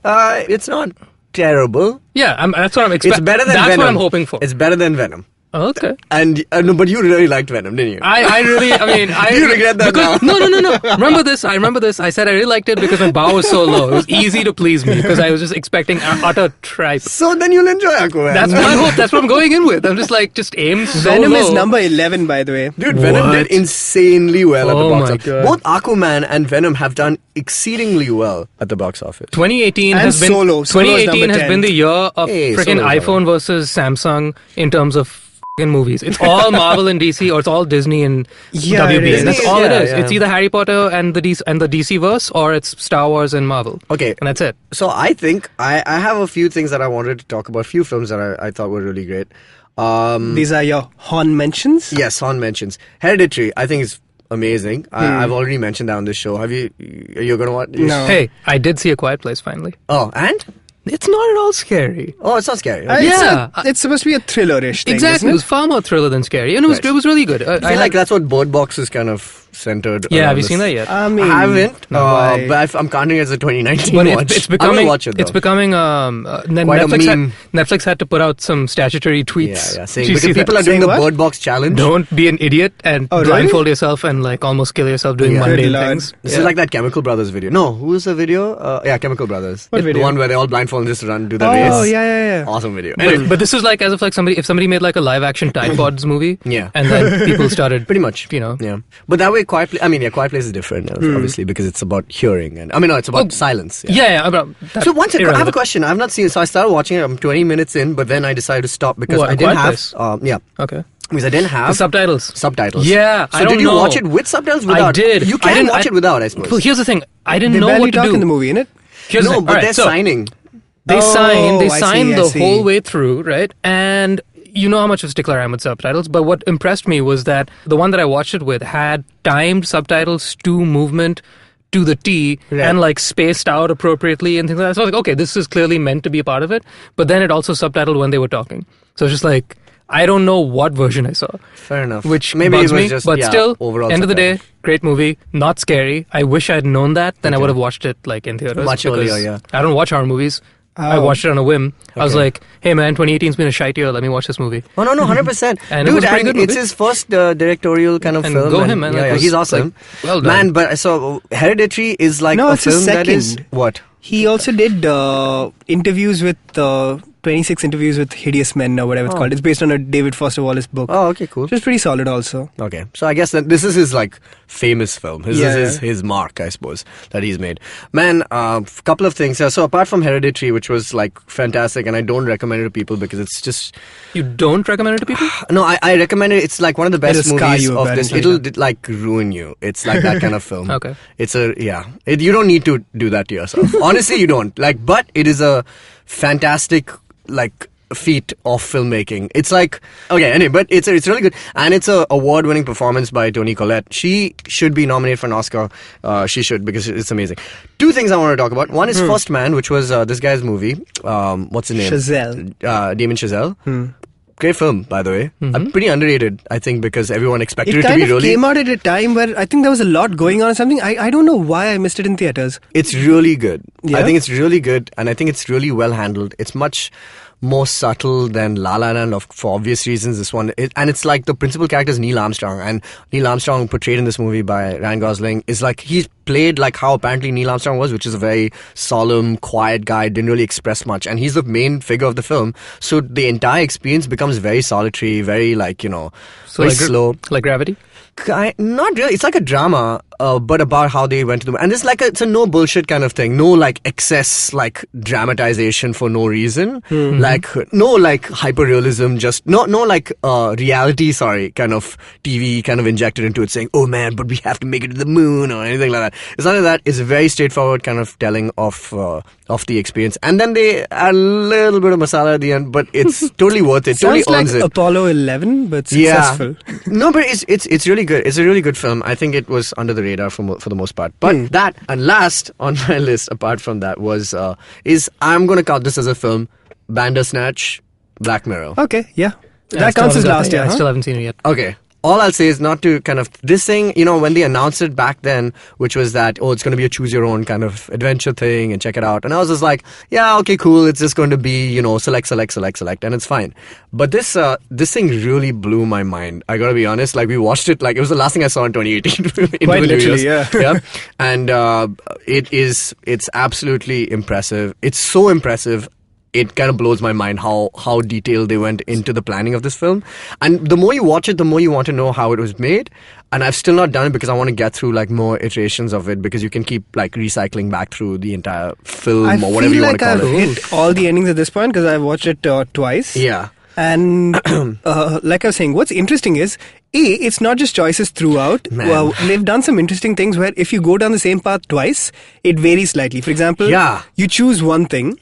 It's not terrible. Yeah, that's what I'm It's expecting. better than That's Venom. what I'm hoping for. It's better than Venom. Okay. And no, but you really liked Venom, didn't you? I really, I mean, I... You regret that because, now. No. Remember this. I remember this. I said I really liked it because my bar was so low. It was easy to please me because I was just expecting utter tripe. So then you'll enjoy Aquaman. That's my hope. That's what I'm going in with. I'm just like, just aim so Venom low. is number 11, by the way. Dude, Venom did What? insanely well at the Oh box my office. God. Both Aquaman and Venom have done exceedingly well at the box office. 2018 And has been Solo. Solo is 2018 number has 10. been the year of Hey, freaking Solo is iPhone versus Samsung in terms of fucking movies. It's all Marvel and DC, or it's all Disney and Yeah, WB. it is. And that's all it Yeah, is. yeah. It's either Harry Potter and the DC verse, or it's Star Wars and Marvel. Okay. And that's it. So I think I have a few things that I wanted to talk about. A few films that I thought were really great. These are your Horn mentions. Yes, Han mentions Hereditary. I think is amazing. I've already mentioned that on this show. Have you? You're gonna watch? No. Hey, I did see A Quiet Place finally. Oh, and It's not at all scary. oh, it's not scary. Uh, Okay. it's Yeah. it's supposed to be a thriller-ish thing, Exactly. isn't It was far more thriller than scary. And Right. it was really good. I feel like that's what Bird Box is kind of centered. Yeah, around have you this. seen that yet? I mean, I haven't, why? but I'm counting it as a 2019 But watch. it's I'm becoming. gonna watch it though. It's becoming. Quite a meme. Netflix had to put out some statutory tweets. yeah. Saying Did you because see people that? are doing Saying the what? Bird Box challenge. Don't be an idiot and Oh, really? blindfold yourself and like almost kill yourself doing Yeah. mundane Good lord. things. This is like that Chemical Brothers video. No, who is the video? Yeah, Chemical Brothers. What The video? one where they all blindfold and just run, do the race. Oh, yeah. Awesome video. Anyway, But this is like as if like if somebody made like a live action Tide Pods movie. Yeah. And then people started pretty much. You know. Yeah. But that way, Quiet Place. I mean, yeah, Quiet Place is different, obviously, because it's about hearing and I mean, no, it's about silence. Yeah. That's So one second, I have a irrelevant. question. I've not seen it, so I started watching it. I'm 20 minutes in, but then I decided to stop because What, I didn't Quiet have. Place? Yeah, Okay. because I didn't have The subtitles. subtitles. Yeah, So I don't did you know. watch it with subtitles? Without? I did. You I can didn't- watch it without, I suppose. Well, here's the thing. I didn't They know barely what to talk do. in the movie, innit? Here's the no, thing. but Alright, they're so signing. They Oh, signed I the see. whole way through, right? And you know how much of a stickler I am with subtitles, but what impressed me was that the one that I watched it with had timed subtitles to movement to the T Right. and like spaced out appropriately and things like that. So I was like, okay, this is clearly meant to be a part of it. But then it also subtitled when they were talking. So it's just like, I don't know what version I saw. Fair enough. Which maybe bugs it was me, just but still, overall end of the subtitles. day, great movie, not scary. I wish I had known that, then I Okay. would have watched it like in theaters. Much because earlier, yeah. I don't watch horror movies. I Oh. watched it on a whim. I was Okay. like, hey man, 2018's been a shite year. Let me watch this movie. Oh no, 100%. And it Dude, was a pretty good it's movie. his first directorial kind of And film. go him, man. Yeah, That yeah, was, he's awesome. like, well done. Man, but so Hereditary is like No, a it's his film that is second. what? He also did interviews with 26 interviews with hideous men or whatever it's called. It's based on a David Foster Wallace book. Oh, okay, cool. Which is pretty solid also. Okay, so I guess that this is his like famous film. This Yeah. is his mark, I suppose, that he's made. Man, couple of things. So apart from Hereditary, which was like fantastic, and I don't recommend it to people because it's just You don't recommend it to people? no. I recommend it. It's like one of the best It'll scar movies you, of this. apparently. It'll like ruin you. It's like that kind of film. Okay. It's a you don't need to do that to yourself. Honestly, you don't. Like, but it is a fantastic like feat of filmmaking. It's like okay, anyway, but it's really good, and it's a award-winning performance by Toni Collette. She should be nominated for an Oscar. She should because it's amazing. Two things I want to talk about. One is First Man, which was this guy's movie. What's his name? Chazelle. Damien Chazelle. Great film, by the way. Pretty underrated, I think, because everyone expected It it to kind be of really. came out at a time where I think there was a lot going on or something. I don't know why I missed it in theaters. It's really good. Yeah? I think it's really good, and I think it's really well handled. It's much more subtle than La La Land for obvious reasons. This one, and it's like the principal character is Neil Armstrong, and Neil Armstrong portrayed in this movie by Ryan Gosling is like he's played like how apparently Neil Armstrong was, which is a very solemn, quiet guy, didn't really express much, and he's the main figure of the film. So the entire experience becomes very solitary, very like very like slow. Like Gravity? Not really. It's like a drama. but about how they went to the... And it's like it's a no bullshit kind of thing. No like excess like dramatization for no reason. Like no like hyper-realism, just no like reality, kind of TV kind of injected into it saying, oh man, but we have to make it to the moon or anything like that. It's not like that. It's a very straightforward kind of telling of the experience. And then they add a little bit of masala at the end, but it's totally worth it. Sounds Totally earns like it. Apollo 11, but successful. No, but it's really good. It's a really good film. I think it was under the radar for the most part. But that, and last on my list, apart from that, was I'm going to count this as a film, Bandersnatch, Black Mirror. Okay, yeah. That counts as last year, I still haven't seen it yet. Okay. All I'll say is not to kind of... This thing, when they announced it back then, which was that, it's going to be a choose-your-own kind of adventure thing and check it out. And I was just like, yeah, okay, cool. It's just going to be, select, and it's fine. But this thing really blew my mind. I got to be honest. Like, we watched it, like, it was the last thing I saw in 2018. Quite literally, yeah. Yeah. And it's absolutely impressive. It's so impressive. It kind of blows my mind how detailed they went into the planning of this film. And the more you watch it, the more you want to know how it was made. And I've still not done it because I want to get through like more iterations of it, because you can keep like recycling back through the entire film or whatever you want to call it. I feel like I've hit all the endings at this point because I've watched it twice. Yeah. And like I was saying, what's interesting is, it's not just choices throughout. Well, they've done some interesting things where if you go down the same path twice, it varies slightly. For example, you choose one thing,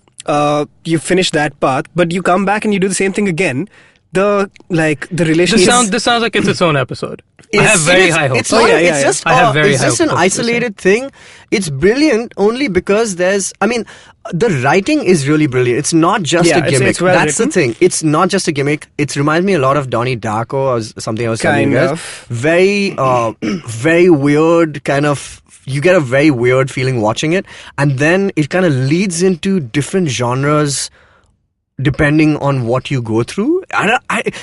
you finish that path, but you come back and you do the same thing again. The relationship. This sounds like it's its own episode. I have very high hopes. It's just an hopes isolated thing. It's brilliant only because the writing is really brilliant. It's not just a gimmick. It's well That's written. the thing. It's not just a gimmick. It reminds me a lot of Donnie Darko, something I was telling you guys. Very, very weird kind of... You get a very weird feeling watching it, and then it kind of leads into different genres depending on what you go through.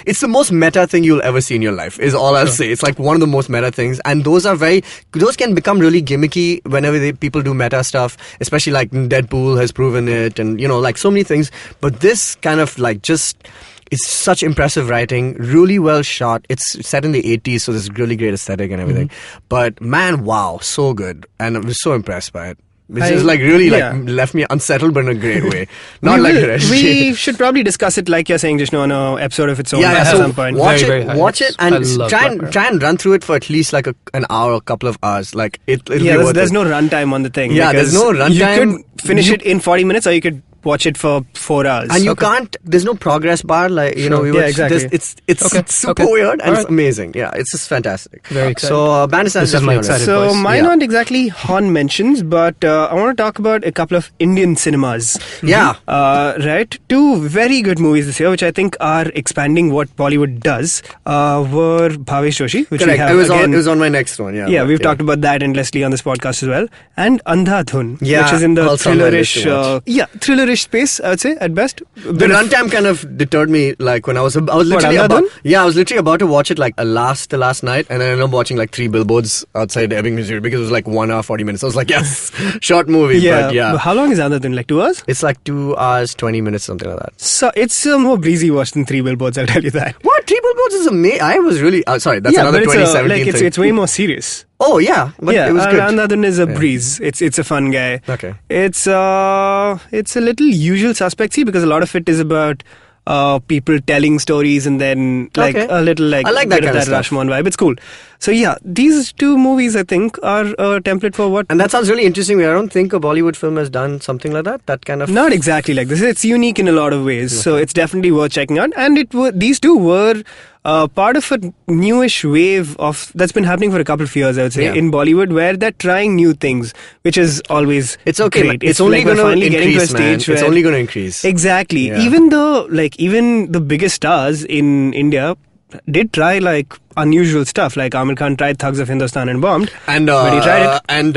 It's the most meta thing you'll ever see in your life, is all I'll say. It's like one of the most meta things, and those can become really gimmicky whenever people do meta stuff, especially like Deadpool has proven it, and like so many things. But this kind of like just... It's such impressive writing, really well shot. It's set in the 80s, so there's really great aesthetic and everything. But man, wow, so good. And I was so impressed by it. This is like really like left me unsettled, but in a great way. Not like we should probably discuss it, like you're saying, Jishnu, on an episode of its own at some point. Watch it, and try and run through it for at least like an hour, a couple of hours. Like there's no runtime on the thing. Yeah, there's no runtime. You could finish it in 40 minutes, or you could watch it for 4 hours. And you can't, there's no progress bar, like, exactly. It's super weird and it's amazing. Yeah, it's just fantastic. Very exciting. So, Bandersnatch is definitely on it. So, mine aren't exactly Hon mentions, but I want to talk about a couple of Indian cinemas. Yeah. Right? 2 very good movies this year, which I think are expanding what Bollywood does, were Bhavesh Joshi, which we have it was on my next one, yeah. Yeah, we've talked about that endlessly on this podcast as well. And Andhadhun, which is in the thrillerish space, I would say, at best. The runtime kind of deterred me, like when I was literally about to watch it like the last night, and I ended up watching like 3 billboards outside Ebbing, Missouri, because it was like 1 hour 40 minutes. I was like, yes, short movie. Yeah, but But how long is Andhadhun? Like 2 hours? It's like 2 hours 20 minutes, something like that. So it's a more breezy watch than 3 billboards, I'll tell you that. What? 3 billboards is amazing. I was really sorry. That's another 2017 thing. It's way more serious. Oh yeah, but it was good. Andhadhun is a breeze. It's a fun guy. Okay. It's a little usual suspects because a lot of it is about people telling stories and then like a little like I like that kind of stuff. Rashomon vibe. It's cool. So yeah, these 2 movies I think are a template for what. And that sounds really interesting. I don't think a Bollywood film has done something like that. That kind of not exactly like this. It's unique in a lot of ways. Okay. So it's definitely worth checking out. And these 2 were part of a newish wave that's been happening for a couple of years, I would say, in Bollywood, where they're trying new things, which is always great. It's only going to increase, man. It's only going to increase. Exactly. Yeah. Even the biggest stars in India did try like unusual stuff. Like Amir Khan tried Thugs of Hindustan and bombed. And but he tried it. And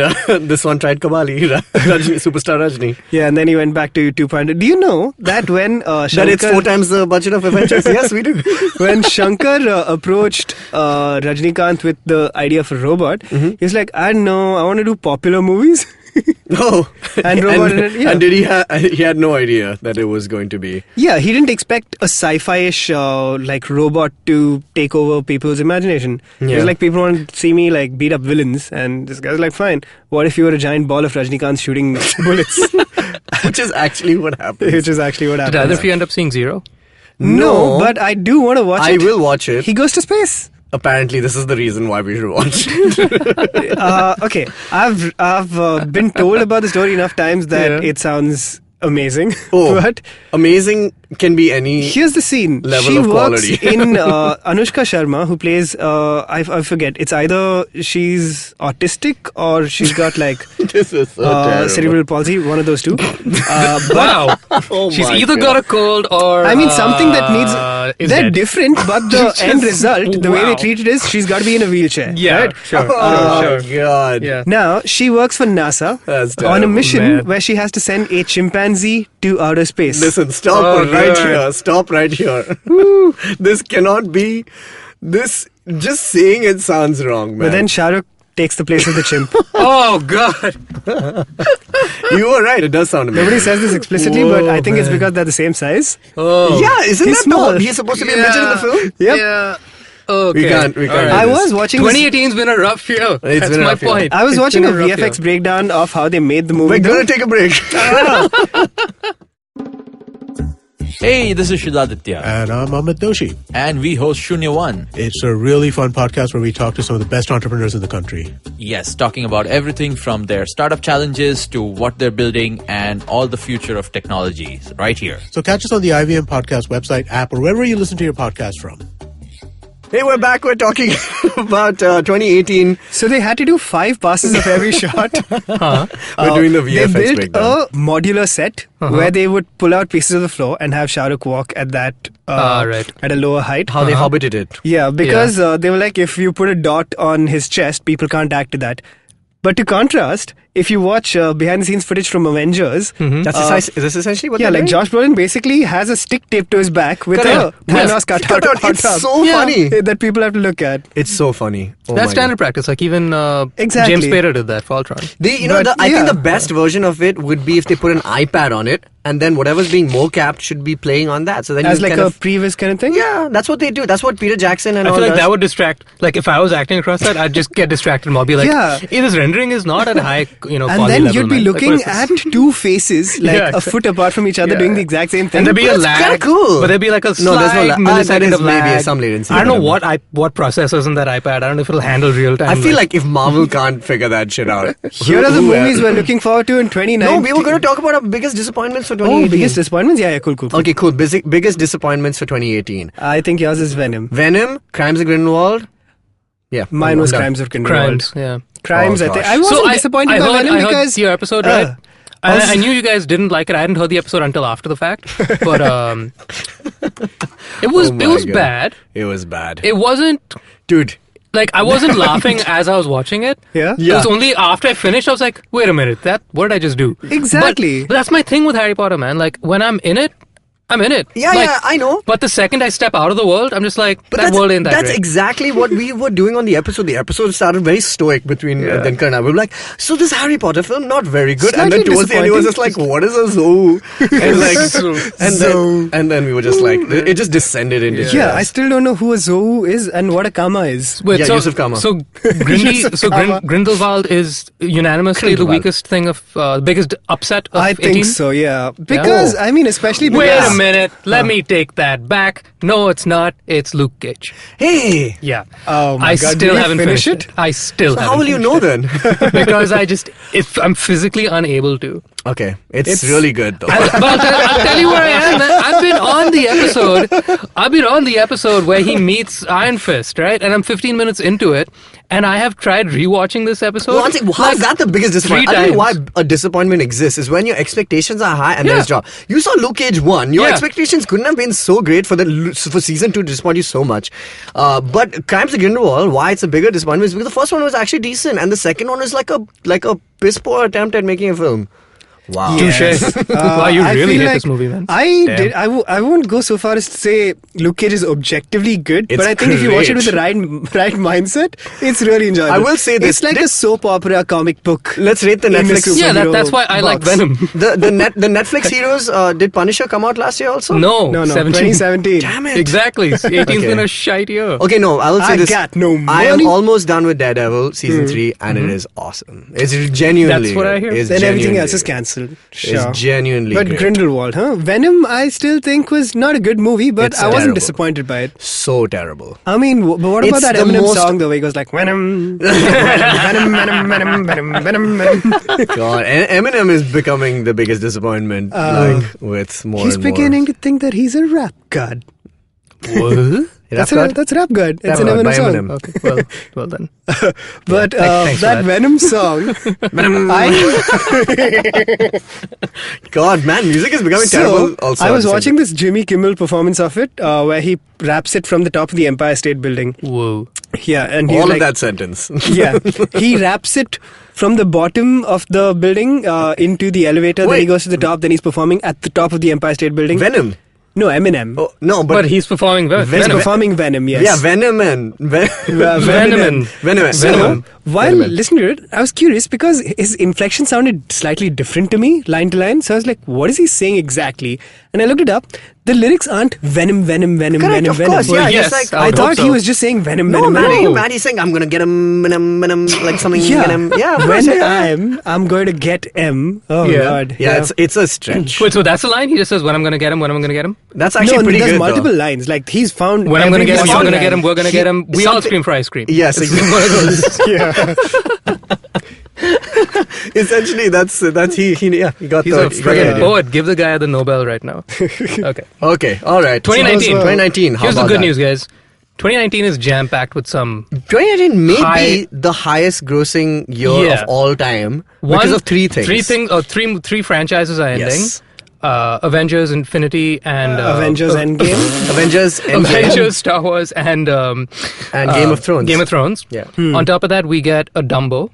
this one tried Kabali, Superstar Rajni. Yeah, and then he went back to 2.0. Do you know that when Shankar... that it's 4 times the budget of Avengers? Yes, we do. When Shankar approached Rajnikant with the idea of a robot, he was like, I don't know, I want to do popular movies. Oh, And robot in it, yeah. And did he had no idea that it was going to be. Yeah, he didn't expect a sci-fi-ish like robot to take over people's imagination. It Yeah. was like people want to see me like beat up villains, and this guy's like, fine. What if you were a giant ball of Rajnikant shooting bullets? Which is actually what happened. Which is actually what Did happened. either of you end up seeing Zero? No, but I do want to watch I it. will watch it. He goes to space. Apparently, this is the reason why we should watch it. Okay, I've been told about the story enough times that Yeah. it sounds amazing. Oh, But amazing can be any. here's the scene. Level She of works quality. in Anushka Sharma, who plays I forget. It's either she's autistic or she's got like This is so terrible. cerebral palsy. One of those two. But Wow. Oh She's my either God. got a cold or. I mean, something that needs. is They're dead. different, but the end result, the way they Wow. treat it is she's got to be in a wheelchair. Yeah, Right? sure. Oh sure. my God. Yeah. Now, she works for NASA That's on a terrible, mission man. where she has to send a chimpanzee to outer space. Listen, stop Oh, right God. here. Stop right here. This cannot be. This just saying it sounds wrong, man. But then Shah Rukh takes the place of the chimp. Oh, God. You were right. It does sound amazing. Nobody says this explicitly, Whoa, but I think it's man. because they're the same size. Oh. Yeah, isn't He's that small. he's supposed to be a midget in the film? Yep. Yeah. Okay. We can't All do I this. was watching this, 2018's been a rough year. That's been a my rough year. point. I was It's watching a been rough VFX year. breakdown of how they made the movie. We're though. gonna take a break. Hey, this is Shidaditya, And I'm Amit Doshi. and we host Shunya One. It's a really fun podcast where we talk to some of the best entrepreneurs in the country. Yes, talking about everything from their startup challenges to what they're building and all the future of technologies right here. So catch us on the IVM Podcast website, app, or wherever you listen to your podcast from. Hey, we're back. We're talking about 2018. So they had to do 5 passes of every shot. We're doing the They VFX built breakdown. a modular set where they would pull out pieces of the floor and have Shah Rukh walk at that right. at a lower height. How they hobbited it. Yeah, because they were like, if you put a dot on his chest, people can't act to that. But to contrast, if you watch behind the scenes footage from Avengers, Is this essentially what yeah, they're like doing? Josh Brolin basically has a stick taped to his back with Correct. a Thanos cutout Cutout. on It's top. so funny. That people have to look at. It's so funny. Oh That's my standard practice. Like even Exactly. James Spader did that for Ultron. I yeah. think the best version of it would be if they put an iPad on it, and then whatever's being mocapped should be playing on that. So then As you like kind a of, previous kind of thing? yeah, that's what they do. That's what Peter Jackson and I all feel like does. that would distract. Like if I was acting across that, I'd just get distracted and I'll be like, Yeah. hey, this rendering is not at a high, And quality then level, you'd be man. Like, looking what is at this? 2 faces, like Yeah, a foot apart from each other, Yeah. doing the exact same thing. And there'd be a That's kinda lag. cool. But there'd be like a No, slight there's no lag. That millisecond is of lag. maybe some latency. I don't know Whatever. what processors in that iPad. I don't know if it'll handle real time. I feel like if Marvel can't figure that shit out. Here are the who movies else? we're looking forward to in 2019. No, we were going to talk about our biggest disappointments for 2018. Oh, biggest disappointments? Yeah, cool. Okay, cool. Biggest disappointments for 2018. I think yours is Venom. Venom, Crimes of Grindelwald. Yeah. Mine was I'm done. Crimes of Grindelwald. crimes. Yeah. Crimes, Oh, I think. gosh. I wasn't I disappointed I by heard, Venom I heard because... your episode, right? I knew you guys didn't like it. I hadn't heard the episode until after the fact. But it was Oh my it was God. bad. It was bad. It wasn't Dude. like I wasn't laughing as I was watching it. Yeah? It was only after I finished I was like, wait a minute, what did I just do? Exactly. But that's my thing with Harry Potter, man. Like when I'm in it, I'm in it. Yeah, Like, yeah, I know. But the second I step out of the world, I'm just like, that world ain't that that's great. exactly what we were doing on the episode. The episode started very stoic between Dinkar and I. We were like, so this Harry Potter film, not very good. And then Slightly towards the end, he was just like, what is a zoo? And like, and then we were just like, it just descended into shit. Yeah, I still don't know who a Zou is and what a Kama is. Wait, Yeah, so, Yusuf Kama. So, Grindelwald is unanimously the Grindelwald. weakest thing of, biggest upset of I 18? think so, yeah. Because, I mean, especially Wait because... a minute, let me take that back. No, it's not. It's Luke Cage. Hey, Yeah. Oh my I God, still did you haven't finish finished it? I still so haven't. how will you finished know then? it. Because I'm physically unable to. Okay, it's really good though. But I'll tell you where I am. Man. I've been on the episode where he meets Iron Fist, right? And I'm 15 minutes into it, and I have tried rewatching this episode. Well, honestly, how is that the biggest disappointment? 3 I think why times. a disappointment exists is when your expectations are high and Yeah. there's drop. You saw Luke Cage 1. Your Yeah. expectations couldn't have been so great for season 2 to disappoint you so much. But Crimes of Grindelwald, why it's a bigger disappointment is because the first one was actually decent and the second one is like a piss poor attempt at making a film. Wow. Touche. Wow, you I really feel hate like this movie, man. I won't go so far as to say Luke Cage is objectively good, It's but I think if you watch it with the great. right mindset, it's really enjoyable. I will say this. It's like a soap opera comic book. Let's rate the in a Netflix. Yeah, superhero that's why I like box. Venom. The Netflix heroes. Did Punisher come out last year also? No, No, 17. 2017. Damn it. Exactly. 18's Okay. been a shite year. Okay, no, I will say I this. got no I am money. almost done with Daredevil season 3, and it is awesome. It's genuinely. That's what good. I hear. It's Then everything genuinely else is good. cancelled. Sure. It's genuinely But great. Grindelwald, huh? Venom, I still think was not a good movie, but It's I wasn't terrible. disappointed by it. So terrible. I mean, but what about It's that the Eminem most- song though, where he goes like Venom, Venom, Venom, Venom, Venom, Venom, Venom. God, Eminem is becoming the biggest disappointment. With more. He's and more. beginning to think that he's a rap god. What? That's Rap God? that's Rap God. It's Rap an God Eminem by song. Eminem. Okay, well then. But thanks for that that. Venom song, God, man, music is becoming terrible. Also, I at was the same watching this Jimmy Kimmel performance of it, where he raps it from the top of the Empire State Building. Whoa. Yeah, and time. he's All like, of that sentence. yeah, he raps it from the bottom of the building into the elevator. Then Wait. he goes to the top. Then he's performing at the top of the Empire State Building. Venom. No, Eminem. Oh, no, But he's performing He's Venom. performing Venom. Yes. Yeah, Venom and Venom. Venom. So, while Venom. listening to it, I was curious because his inflection sounded slightly different to me, line to line. So I was like, what is he saying exactly? And I looked it up. The lyrics aren't Venom, Venom, Venom, Correct, Venom, of Venom. course. Well, Yeah, yes, just like I I would thought hope he so. was just saying Venom, No, Venom, man, Venom. are you mad? He's saying, I'm gonna get him, Venom, like something, Yeah, get him. Yeah, of course, when yeah. I'm going to get M. Oh, Yeah. God. Yeah, it's a stretch. Wait, so that's the line? He just says, when I'm going to get him, when I'm going to get him? That's actually no, pretty there's good. multiple though. lines. Like, he's found When I'm going to get him, every you're going to line. get him, we're going to get him. We all something- scream for ice cream. Yes, It's exactly. one of those. Essentially, that's he got He's the a he got the friggin' idea. poet. Give the guy the Nobel right now. Okay. Okay, all right. 2019. 2019. How Here's the about good that? news, guys. 2019 is jam-packed with some 2019 may High- be the highest grossing year Yeah. of all time because of three things. Three franchises are ending. Yes. Avengers, Infinity, and Avengers Endgame. Avengers, Endgame, Avengers, Star Wars, and Game of Thrones. Game of Thrones. Yeah. On top of that, we get a Dumbo.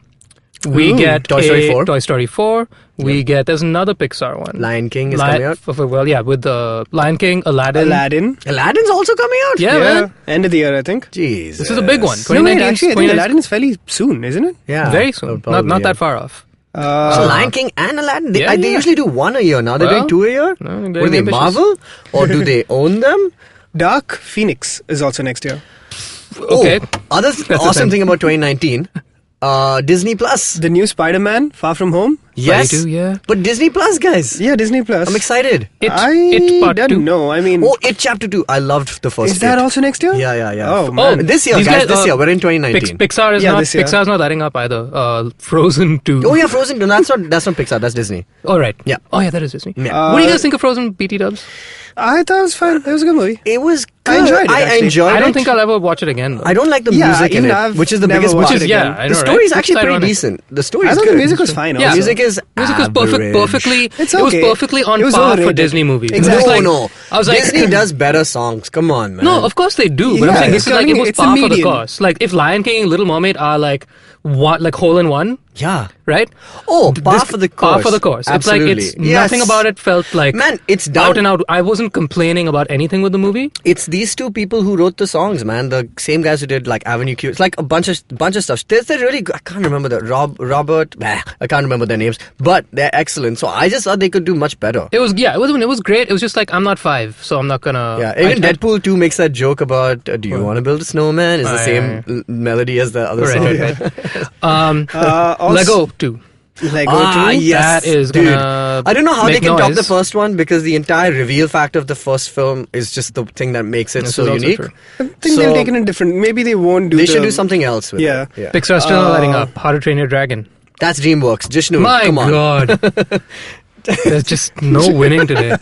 We Ooh. get Toy Story 4. Toy Story 4. We get there's another Pixar one. Lion King is coming out. Well, yeah, with the Lion King, Aladdin. Aladdin. Aladdin's also coming out. Yeah, man. End of the year, I think. Jeez. This is a big one. No, wait, 2019 actually, I think Aladdin is fairly soon, isn't it? Yeah. very soon. Probably, Not yeah. that far off. So Lion King and Aladdin, they, Yeah, they yeah. usually do one a year. Now they're Well, doing two a year. no, they're Were getting they ambitious. Marvel or do they own them? Dark Phoenix is also next year. Okay. Oh, other the awesome thing. thing about 2019, Disney Plus. The new Spider-Man, Far From Home. Yes, 22, yeah. but Disney Plus, guys. Yeah, Disney Plus. I'm excited. It part don't two. know. I mean, Oh, It Chapter 2. I loved the first is that It. also next year? Yeah. Oh, Oh, man. This year, these guys, guys, this year. We're in 2019. Pixar is Yeah, not. this year. Pixar's not adding up either. Frozen 2. Oh yeah, Frozen. No, that's not Pixar. That's Disney. All right. Yeah. Oh yeah, that is Disney. Yeah. What do you guys think of Frozen, BT Dubs? I thought it was fine. It was a good movie. It was good. I enjoyed it, I actually. enjoyed I don't it. think I'll ever watch it again. Though. I don't like the Yeah, music in even it, I've which is the never biggest watched part. it Which is again. I The know, story right? is actually It's pretty ironic. decent. The story I is thought good. the music was fine. Yeah. also. Music is Music was perfectly. It's It was okay. perfectly on It was par for overrated. Disney movies. Exactly. No. I was like, Disney does better songs. Come on, man. No, of course they do. But I'm Yeah, saying this it's is like it coming- was it's a par for the medium. course. Like if Lion King and Little Mermaid are like hole in one, Yeah. right? Oh, par This- for the course. Par for the course. Absolutely. It's like Yes. nothing about it felt like Man, it's done. out and out. I wasn't complaining about anything with the movie. It's these two people who wrote the songs, man. The same guys who did like Avenue Q. It's like a bunch of stuff. They're really good. I can't remember the Robert. I can't remember their names, but they're excellent. So I just thought they could do much better. It was great. It was just like I'm not 5, so I'm not gonna. Yeah, even Deadpool 2 makes that joke about do you want to build a snowman? It's the same melody as the other song. Right. Also, Lego 2. Lego Ah, 2. yes, That is dude. gonna I don't know how they make can top noise. the first one because the entire reveal factor of the first film is just the thing that makes it This so is also unique. true. I think they'll take it in different. Maybe they won't do. They should do something else with Yeah. it. Yeah. Pixar's still not letting up. How to Train Your Dragon. That's DreamWorks. Jishnu, My come on. God. There's just no winning today.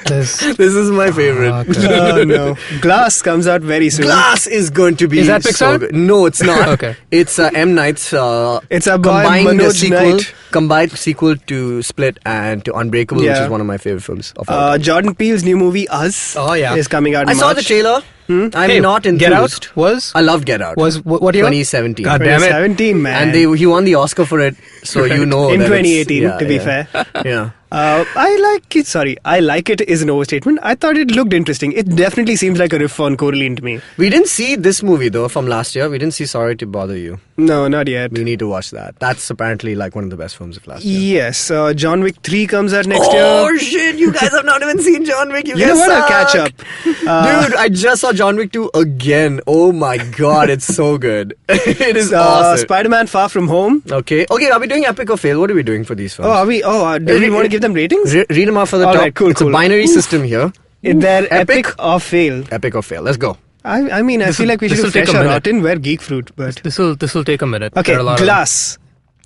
There's, This is my favorite. Oh no! Glass comes out very soon. Glass is going to be Is that so Pixar? good. No, it's not. Okay. It's M. Night's It's a by combined Manoj sequel, Knight. combined sequel to Split and to Unbreakable, which Yeah. is one of my favorite films of all time. Jordan Peele's new movie Us Oh, yeah. is coming out. I in saw March. the trailer. I'm Hey, not enthused. Get Out was I loved Get Out. was what year? 2017. God damn it. 2017, man. And he won the Oscar for it, so you know. in that it's- 2018, to be fair. Yeah. I like it. Sorry, I like it is an overstatement. I thought it looked interesting. It definitely seems like a riff on Coraline to me. We didn't see this movie though from last year. We didn't see Sorry to Bother You. No, not yet. We need to watch that. That's apparently like one of the best films of last year. Yes, John Wick 3 comes out next Oh year. shit! You guys have not even seen John Wick. You You know guys what? I'll suck. catch up. Dude, I just saw John Wick 2 again. Oh my god, it's so good. It is awesome. Spider-Man Far From Home. Okay, are we doing epic or fail? What are we doing for these films? Oh, are we? Do we want to give them ratings? Read them off for the All top. right, cool, It's cool. a binary system here. Is there epic or fail? Epic or fail? Let's go. I mean, I feel like we this should will have take fresh a or minute. rotten. We're geek fruit, but This will take a minute. okay. There are a lot of- Glass.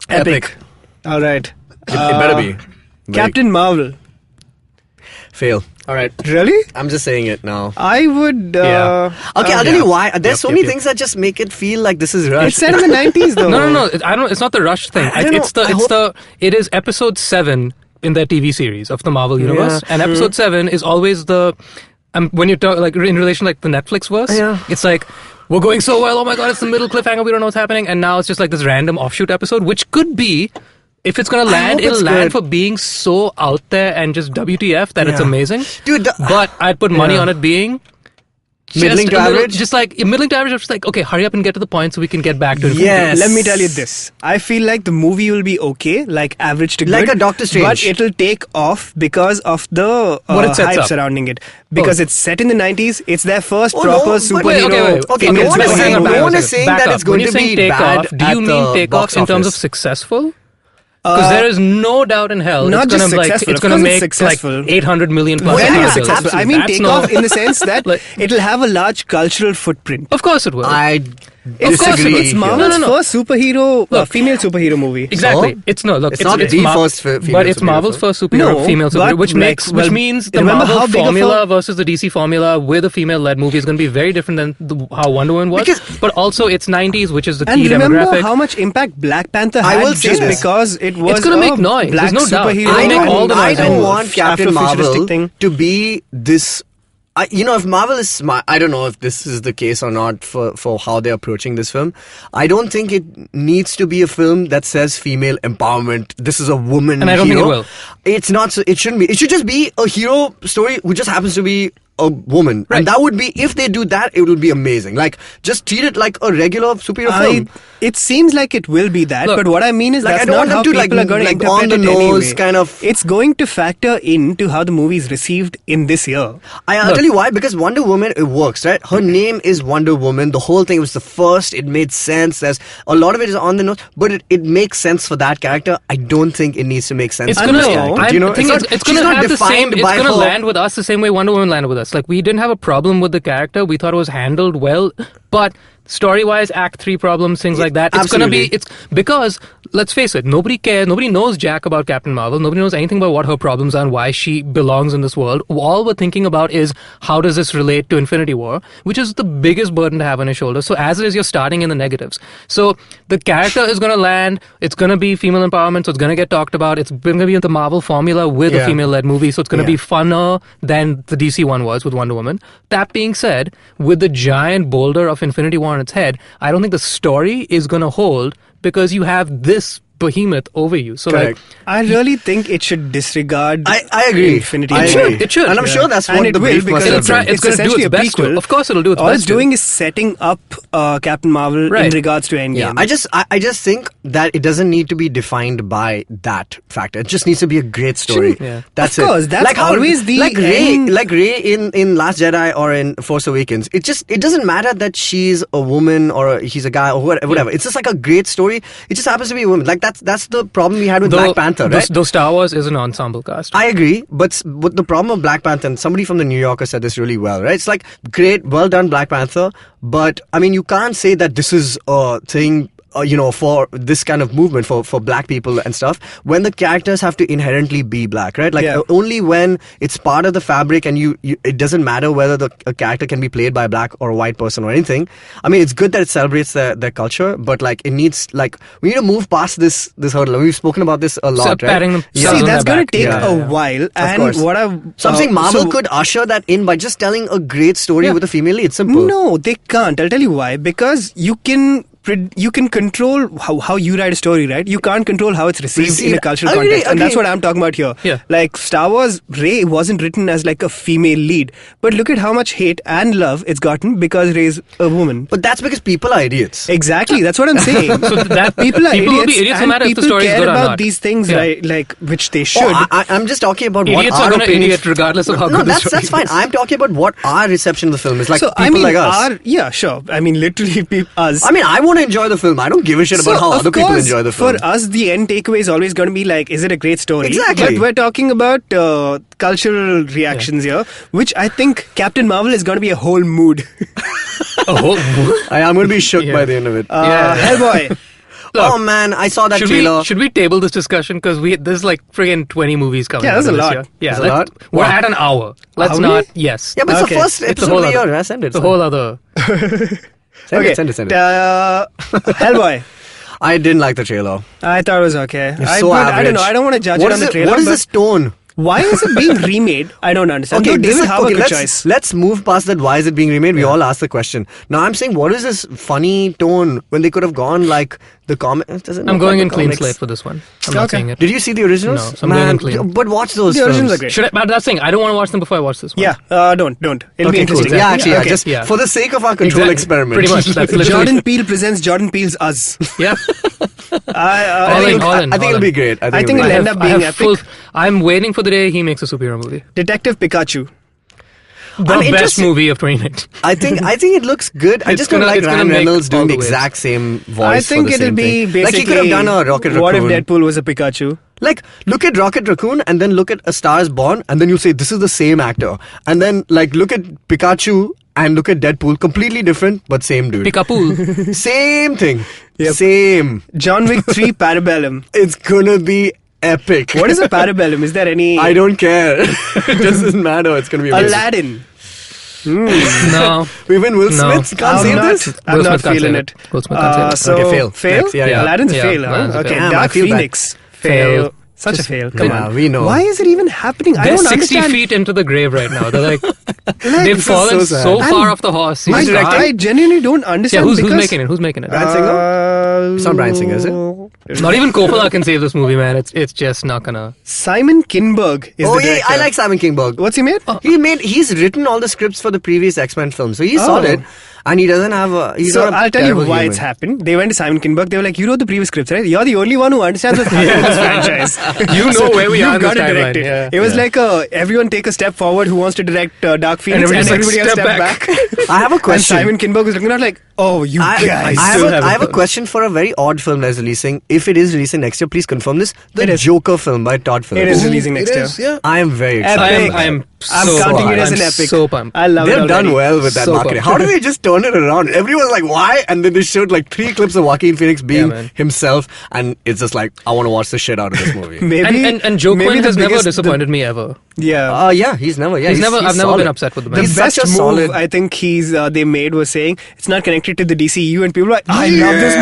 Epic. All right. It better be. Captain Marvel. Fail. All right. Really? I'm just saying it now. I would. Yeah. Okay, I'll tell you why. There's so Yep, many yep. things that just make it feel like this is rushed. It's set in the 90s, though. No. I don't. It's not the rush thing. I don't know. It is episode 7 in their TV series of the Marvel universe, and episode 7 is always the. When you talk like in relation like the Netflix verse, it's like we're going so well. Oh my god, it's the middle cliffhanger. We don't know what's happening, and now it's just like this random offshoot episode, which could be. If it's gonna land, hope it'll it's land good. for being so out there and just WTF that it's amazing. Dude, But I'd put money on it being Middling just to a little- average? Just like middling to average. Just like okay, hurry up and get to the point so we can get back to it. Yes. Let me tell you this. I feel like the movie will be okay, like average to good. Like a Doctor Strange. But it'll take off because of the What it sets hype up. surrounding it. Because it's set in the 90s. It's their first Oh, proper no, but superhero. wait. Okay, female no one is superhero saying- movie. no one is saying Back that up. it's going When you to say be take bad off, do you at mean the take off box in terms of office. successful? Because there is no doubt in hell not it's gonna just successful, it's of gonna course make it's like successful. 800 million plus. When on it's the bill. successful, I mean, That's take no- off in the sense that Like- it'll have a large cultural footprint. Of course it will. I It's, disagree. it's Marvel's No. first superhero, Look. female superhero movie. Exactly. So? It's not It's not the first female but it's superhero Marvel's film. first superhero, No, female but superhero, which like, well, means the remember Marvel how big of a- formula versus the DC formula with a female-led movie is going to be very different than how Wonder Woman was. Because- but also it's 90s, which is the And key remember demographic. how much impact Black Panther I had will say just this. because it was It's gonna a make noise. black There's no doubt. superhero. It'll make all the I noise. don't And want Captain Afrofuturistic Marvel thing. to be this. If Marvel is smart, I don't know if this is the case or not for how they're approaching this film. I don't think it needs to be a film that says female empowerment. This is a woman And I don't think hero. it will. It's not. It shouldn't be. It should just be a hero story who just happens to be a woman. Right. And that would be, if they do that, it would be amazing. Like, just treat it like a regular superhero film. It seems like it will be that, Look, but what I mean is like, that's I don't not want them how to, people like, are going to like, interpret on the it nose anyway. kind of- It's going to factor into how the movie is received in this year. I'll tell you why. Because Wonder Woman, it works, right? Her name is Wonder Woman. The whole thing was the first. It made sense. There's a lot of it is on the nose, but it makes sense for that character. I don't think it needs to make sense. It's for gonna. this character. I Do you know, think it's she's gonna not have the same. defined It's by gonna her- land with us the same way Wonder Woman landed with us. Like we didn't have a problem with the character. We thought it was handled well, but story-wise, Act 3 problems, things like that. It's absolutely. gonna be. It's because let's face it. Nobody cares. Nobody knows jack about Captain Marvel. Nobody knows anything about what her problems are and why she belongs in this world. All we're thinking about is how does this relate to Infinity War, which is the biggest burden to have on your shoulders. So as it is, you're starting in the negatives. So the character is gonna land. It's gonna be female empowerment. So it's gonna get talked about. It's gonna be in the Marvel formula with a Yeah. female-led movie. So it's gonna Yeah. be funner than the DC one was with Wonder Woman. That being said, with the giant boulder of Infinity War on its head, I don't think the story is going to hold because you have this behemoth over you. So Correct. I really think it should disregard I agree. Infinity I War. agree. It should. And I'm sure that's And what it the will brief because must It'll have try- been. it's gonna do essentially its a best to. prequel. Of course it'll do its All best it's to. doing is setting up Captain Marvel in Right. regards to Endgame. Yeah, I just think that it doesn't need to be defined by that factor. It just needs to be a great story. Yeah. That's Of course, it. that's like how, always the like Ray, end. like Ray in Last Jedi or in Force Awakens. It doesn't matter that she's a woman or he's a guy or whatever. It's just like a great story. It just happens to be a woman. Like that's the problem we had with Black Panther, right? Though Star Wars is an ensemble cast. I agree, but the problem of Black Panther, and somebody from the New Yorker said this really well, right? It's like, great, well done, Black Panther, but I mean, you can't say that this is a thing for this kind of movement for black people and stuff, when the characters have to inherently be black, right? Like only when it's part of the fabric and you it doesn't matter whether a character can be played by a black or a white person or anything. I mean, it's good that it celebrates their culture, but like it needs, like, we need to move past this hurdle. We've spoken about this a lot, right? See, that's going to take a while, and so I'm saying Marvel could usher that in by just telling a great story with a female lead. It's simple. No, they can't. I'll tell you why. Because you can control how you write a story, right? You can't control how it's received in a cultural context. And that's what I'm talking about here. Yeah. Like, Star Wars, Rey wasn't written as like a female lead. But look at how much hate and love it's gotten because Rey's a woman. But that's because people are idiots. Exactly. That's what I'm saying. So that people are idiots, will be idiots no and matter if the people story is care good or about not. these things, right? Like, which they should. I'm just talking about idiots what our are going to opinions... idiot regardless of how good the story that's fine. is. I'm talking about what our reception of the film is. Like, so, people like us. Yeah, sure. I mean, literally us. I mean, I want to enjoy the film. I don't give a shit about how other people enjoy the film. For us, the end takeaway is always going to be like, is it a great story? Exactly. But we're talking about cultural reactions here, which I think Captain Marvel is going to be a whole mood. A whole mood? I'm going to be shook by the end of it. Hellboy. Look, oh man, I saw that trailer. Should we table this discussion? Because there's like friggin' 20 movies coming. Yeah, out that's a lot. Year. Yeah, that's a lot. We're at an hour. Let's not. Yes. Yeah, but it's the first episode of the year. Send it. The whole other. Send it. Hellboy. I didn't like the trailer. I thought it was okay. I don't know. I don't want to judge it on the trailer. What is this tone? Why is it being remade? I don't understand. Okay, David Harbour good choice. Let's move past that. Why is it being remade? We all asked the question. Now I'm saying, what is this funny tone when they could have gone like the comic? I'm going in clean slate for this one. I'm not seeing it. Did you see the originals? No, so I'm going in clean. But watch those. The originals are great. But that's the thing. I don't want to watch them before I watch this one. Yeah, don't. It'll be interesting. Cool. Yeah, actually, just for the sake of our control experiment. Pretty much. That's Jordan Peele presents Jordan Peele's Us. Yeah. I think it'll be great. I think it'll end up being epic. I'm waiting for the day he makes a superhero movie. Detective Pikachu. The best movie of 2019. I think it looks good. I just don't like Ryan Reynolds doing the exact same voice. I think it'll be basically like he could have done a Rocket Raccoon. What if Deadpool was a Pikachu? Like, look at Rocket Raccoon and then look at A Star Is Born and then you say this is the same actor. And then like look at Pikachu and look at Deadpool, completely different but same dude. Pikapool. Same thing. Yep. Same. John Wick 3 Parabellum. It's gonna be epic. What is a Parabellum? Is there any... I don't care. It doesn't matter. It's gonna be amazing. Aladdin. No. Even Will Smith can't save this? I'm not feeling it. Will Smith can't save it. Okay, fail? Next, yeah. Aladdin's a fail, huh? Okay, Dark Phoenix. Fail. Such a fail. Come on. We know. Why is it even happening? They're 60 feet into the grave right now. They're like they've fallen so far off the horse. I genuinely don't understand. Yeah, who's making it? Who's making it? Brian Singer? It's not Brian Singer, is it? Not even Coppola can save this movie, man. It's just not gonna. Simon Kinberg is the director. I like Simon Kinberg. What's he made? He's written all the scripts for the previous X-Men films, so he's solid. And he doesn't have a... I'll tell you why it's happened. They went to Simon Kinberg. They were like, you wrote the previous scripts, right? You're the only one who understands what's happening in this franchise. You know where we are in this timeline. Yeah. It was like everyone take a step forward who wants to direct Dark Phoenix, and everybody else step back. I have a question. And Simon Kinberg was looking at like, oh, you guys. I have a question for a very odd film that's releasing. If it is releasing next year, please confirm this. The Joker film by Todd Phillips. It is releasing next year. Yeah. I am very excited. I'm counting it as an epic. So pumped. I love it. They've done well with that marketing. How do they just turn it around? Everyone's like, why? And then they showed like 3 clips of Joaquin Phoenix being himself, and it's just like, I want to watch the shit out of this movie. And Joe Quinn has never disappointed me ever. Yeah. He's never. Yeah, I've never been upset with the man. The best move I think they made was saying it's not connected to the DCU, and people were like, I love this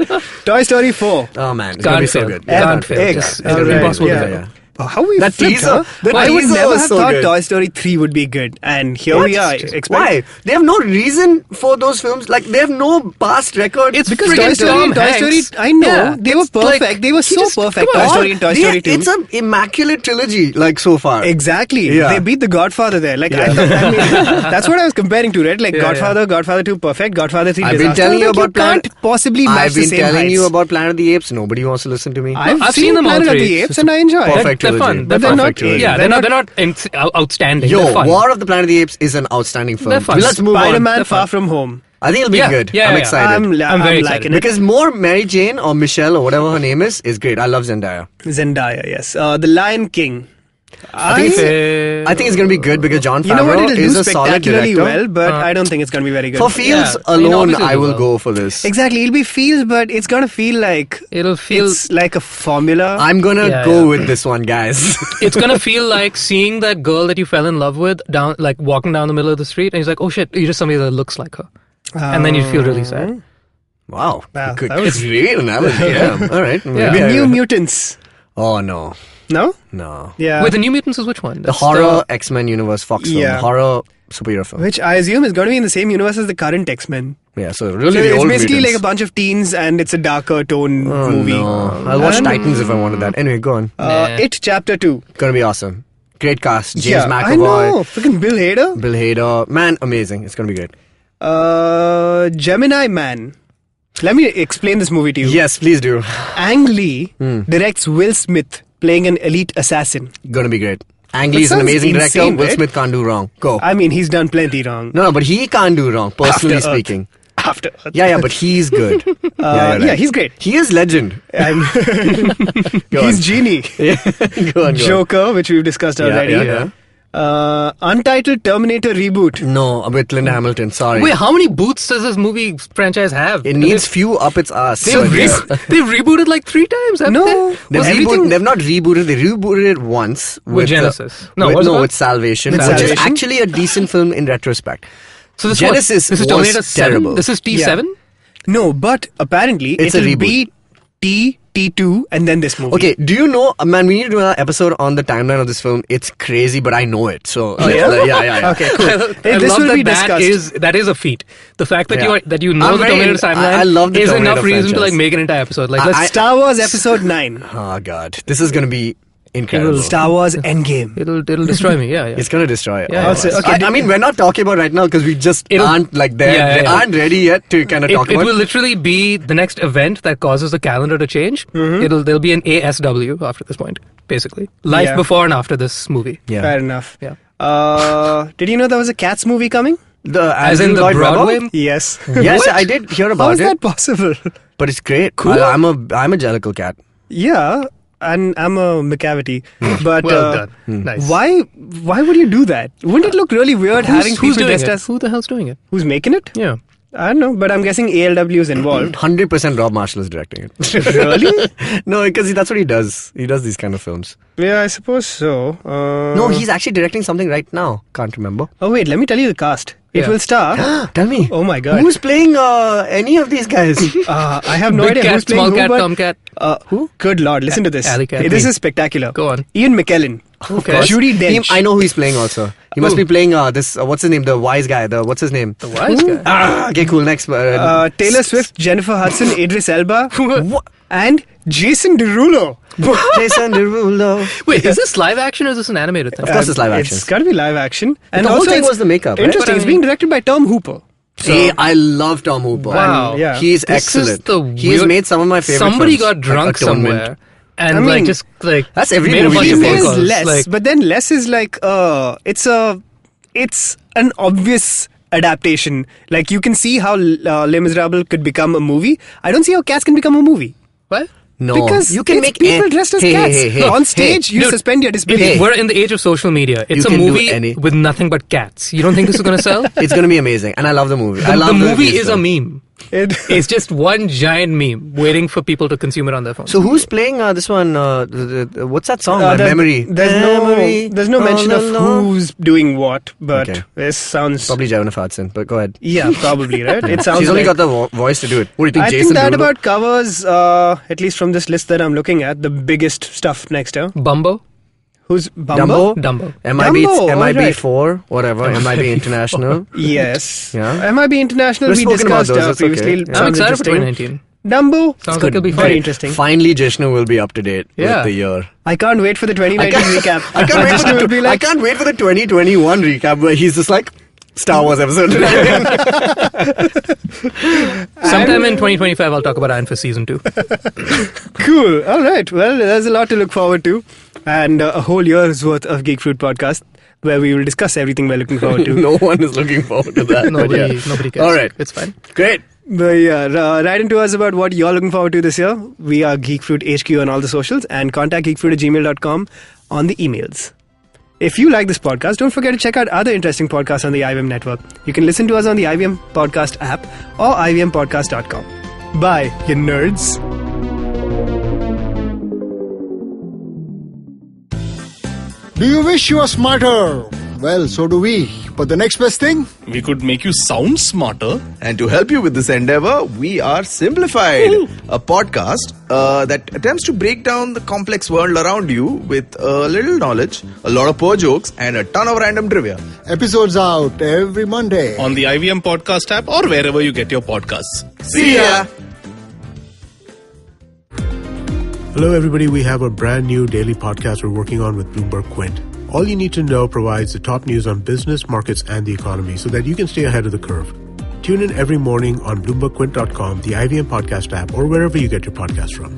movie. Toy Story 4. Oh man, it's gonna be so good. Can't fail. It's impossible to fail. How we that flipped, teaser, huh? I would never have thought Toy Story 3 would be good, and here we are. Why? They have no reason for those films. Like, they have no past record. It's because Toy Story. I know they were perfect. Like, they were so perfect. Toy Story and Toy Story 2. It's an immaculate trilogy. Like so far. Exactly. Yeah. They beat The Godfather there. Like I mean, that's what I was comparing to, right? Like Godfather, Godfather 2 perfect, Godfather 3 disaster. I've been telling you about can't possibly match the same heights. I've been telling you about Planet of the Apes. Nobody wants to listen to me. I've seen them Planet of the Apes, and I enjoy it. Perfect. They're fun. But they're not. Yeah, they're not outstanding. Yo, War of the Planet of the Apes is an outstanding film. They're fun. Let's move on. Spider-Man Far From Home. I think it'll be good. I'm excited. I'm very excited. Because more Mary Jane or Michelle or whatever her name is great. I love Zendaya. Yes. The Lion King. I think it's going to be good because Jon You know what? Favreau It'll is do a solid spectacularly director. well, but I don't think it's going to be very good. For feels Yeah, I mean, alone, obviously I it'll will do go for this. Exactly. It'll be feels, but it's going to feel like It'll feel. it's like a formula. I'm going to Yeah, go yeah. with this one, guys. It's gonna feel like seeing that girl that you fell in love with walking down the middle of the street, and he's like, "Oh shit, you're just somebody that looks like her," and then you feel really sad. Wow. Wow, Good. that was- It's great analogy. Yeah. All right. Yeah. Maybe The I- New Mutants. Oh, no. No? No. Yeah. Wait, the New Mutants is which one? The That's horror X-Men universe Fox film. Yeah. Horror superhero film. Which I assume is going to be in the same universe as the current X-Men. Yeah, so really So the it's old basically mutants. like a bunch of teens and it's a darker tone Oh, movie. no. I'll watch And, Titans if I wanted that. Anyway, go on. Nah. It Chapter 2. Gonna be awesome. Great cast. James yeah, I know. McAvoy, Freaking Bill Hader. Bill Hader. Man, amazing. It's gonna be great. Gemini Man. Let me explain this movie to you. Yes, please do. Ang Lee directs Will Smith playing an elite assassin. Gonna be great. Ang That Lee's an sounds amazing director. insane, Will right? Smith can't do wrong. Go. I mean, he's done plenty wrong. No, but he can't do wrong, personally After Earth. speaking. After Earth. Yeah, but he's good. you're right. Yeah, he's great. He is legend. And Go he's on. Genie. Yeah. Go on, go on. Joker, which we've discussed already. yeah. Untitled Terminator reboot. No, with Linda Hamilton. Sorry. Wait, how many boots does this movie franchise have? It needs few up its ass. They've, But re- yeah. they've rebooted like 3 times. haven't No. they? They've, Was everything- they've not rebooted. They rebooted it once With Genesis. No, No, what's it called? with Salvation, With which is Salvation? actually a decent film in retrospect. So this Genesis this is was Terminator 7? terrible. This is T7? No, but apparently It's a it'll reboot. be T2, and then this movie. Okay, do you know, man, we need to do an episode on the timeline of this film. It's crazy, but I know it. So, yeah. Okay, cool. I This love will be that discussed. that is a feat. The fact that Yeah. you know I'm the very- Terminator timeline I love the is Terminator enough reason to franchise. like make an entire episode. Like I- let's Star Wars Episode 9. Oh, God. This is going to be incredible. Star Wars Endgame. it'll destroy me. Yeah, yeah. It's going to destroy it. Yeah, all of yeah. us. Okay, I mean, we're not talking about it right now because we just It'll- aren't like there. Yeah, They yeah. aren't ready yet to kind of talk It about will literally be the next event that causes the calendar to change. There'll be an ASW after this point, basically. Life Yeah. before and after this movie. Yeah. Fair enough. Yeah. Did you know there was a Cats movie coming? As in Andrew the Lloyd Webber? Broadway. Yes. Yes, I did hear How about is it, that possible? but it's great. Cool. I'm a jellicle cat. Yeah, and I'm a McCavity. But Well done. Nice. why would you do that? Wouldn't it look really weird having Who's people doing dressed it? as Who the hell's doing it? who's making it? Yeah. I don't know, but I'm guessing ALW is involved. 100% Rob Marshall is directing it. Really? No, because that's what he does. He does these kind of films. Yeah, I suppose so. No, he's actually directing something right now. Can't remember. Oh wait, let me tell you the cast. It Yeah. will star. Tell me. Oh my God. Who's playing any of these guys? I have no Big idea cat, who's playing small who, cat, but, tomcat. who? Good lord, listen to this. Alley cat. This is spectacular. Go on. Ian McKellen. Okay. Judy Dench. I know who he's playing also. He must be playing this, what's his name? The wise guy. What's his name? The wise guy. Okay, cool. Next. Taylor Swift, Jennifer Hudson, Idris Elba, What? and Jason Derulo. Jason Derulo. Wait, is this live action or is this an animated thing? Of course it's live action. It's got to be live action. And the whole also thing it's was the makeup, right? Interesting. But I It's mean- being directed by Tom Hooper. Hey, I love Tom Hooper. Wow. Yeah. He's This is excellent. the He's weird- made some of my favorite Somebody films, got drunk like Atonement. somewhere and I mean, like just like that's every made a movie bunch these of days. phone Is calls. less, Like, but then less is like it's an obvious adaptation. Like you can see how Les Miserables could become a movie. I don't see how Cats can become a movie. what? No, Because you can it's make people dressed as cats. On stage, you Dude, suspend your disbelief. We're in the age of social media. It's You a can do movie any- with nothing but cats. You don't think this is going to sell? It's gonna be amazing, and I love the movie. I The love movie is a film. meme. It- It's just one giant meme waiting for people to consume it on their phones. So who's playing this one? What's that song? Memory. There's no mention of who's doing what, but Okay. this sounds Probably Jennifer Hudson, but go ahead. yeah, probably right. It sounds. She's only like, got the voice to do it. What do you think, I Jason think that Derulo? about covers, at least from this list that I'm looking at, the biggest stuff next year. Bumbo? Who's Bumbo? Dumbo. MIB, Dumbo, MIB alright. 4, whatever. MIB International. Yes. Yeah. MIB International. We've we spoken about discussed those, that's previously. okay. Yeah. I'm Sounds excited for interesting. 2019. Dumbo. Sounds like it'll be Very fun. interesting. Finally, Jishnu will be up to date Yeah. with the year. I can't wait for the 2019 recap. I can't, wait Jishnu for will be I like, can't wait for the 2021 recap where he's just like Star Wars episode. Sometime in 2025, I'll talk about Iron Fist Season 2. cool. All right. Well, there's a lot to look forward to, and a whole year's worth of Geek Fruit podcast where we will discuss everything we're looking forward to. No one is looking forward to that. but yeah. Nobody cares. All right. It's fine. Great. But yeah, write into us about what you're looking forward to this year. We are Geek Fruit HQ on all the socials, and contact geekfruit@gmail.com on the emails. If you like this podcast, don't forget to check out other interesting podcasts on the IVM network. You can listen to us on the IVM Podcast app or ivmpodcast.com. Bye, you nerds. Do you wish you were smarter? Well, so do we. But the next best thing? We could make you sound smarter. And to help you with this endeavor, we are Simplified, a podcast that attempts to break down the complex world around you with a little knowledge, a lot of poor jokes, and a ton of random trivia. Episodes out every Monday. On the IVM Podcast app or wherever you get your podcasts. See ya! Hello, everybody. We have a brand new daily podcast we're working on with Bloomberg Quint. All you need to know provides the top news on business, markets, and the economy so that you can stay ahead of the curve. Tune in every morning on BloombergQuint.com, the IVM Podcast app, or wherever you get your podcasts from.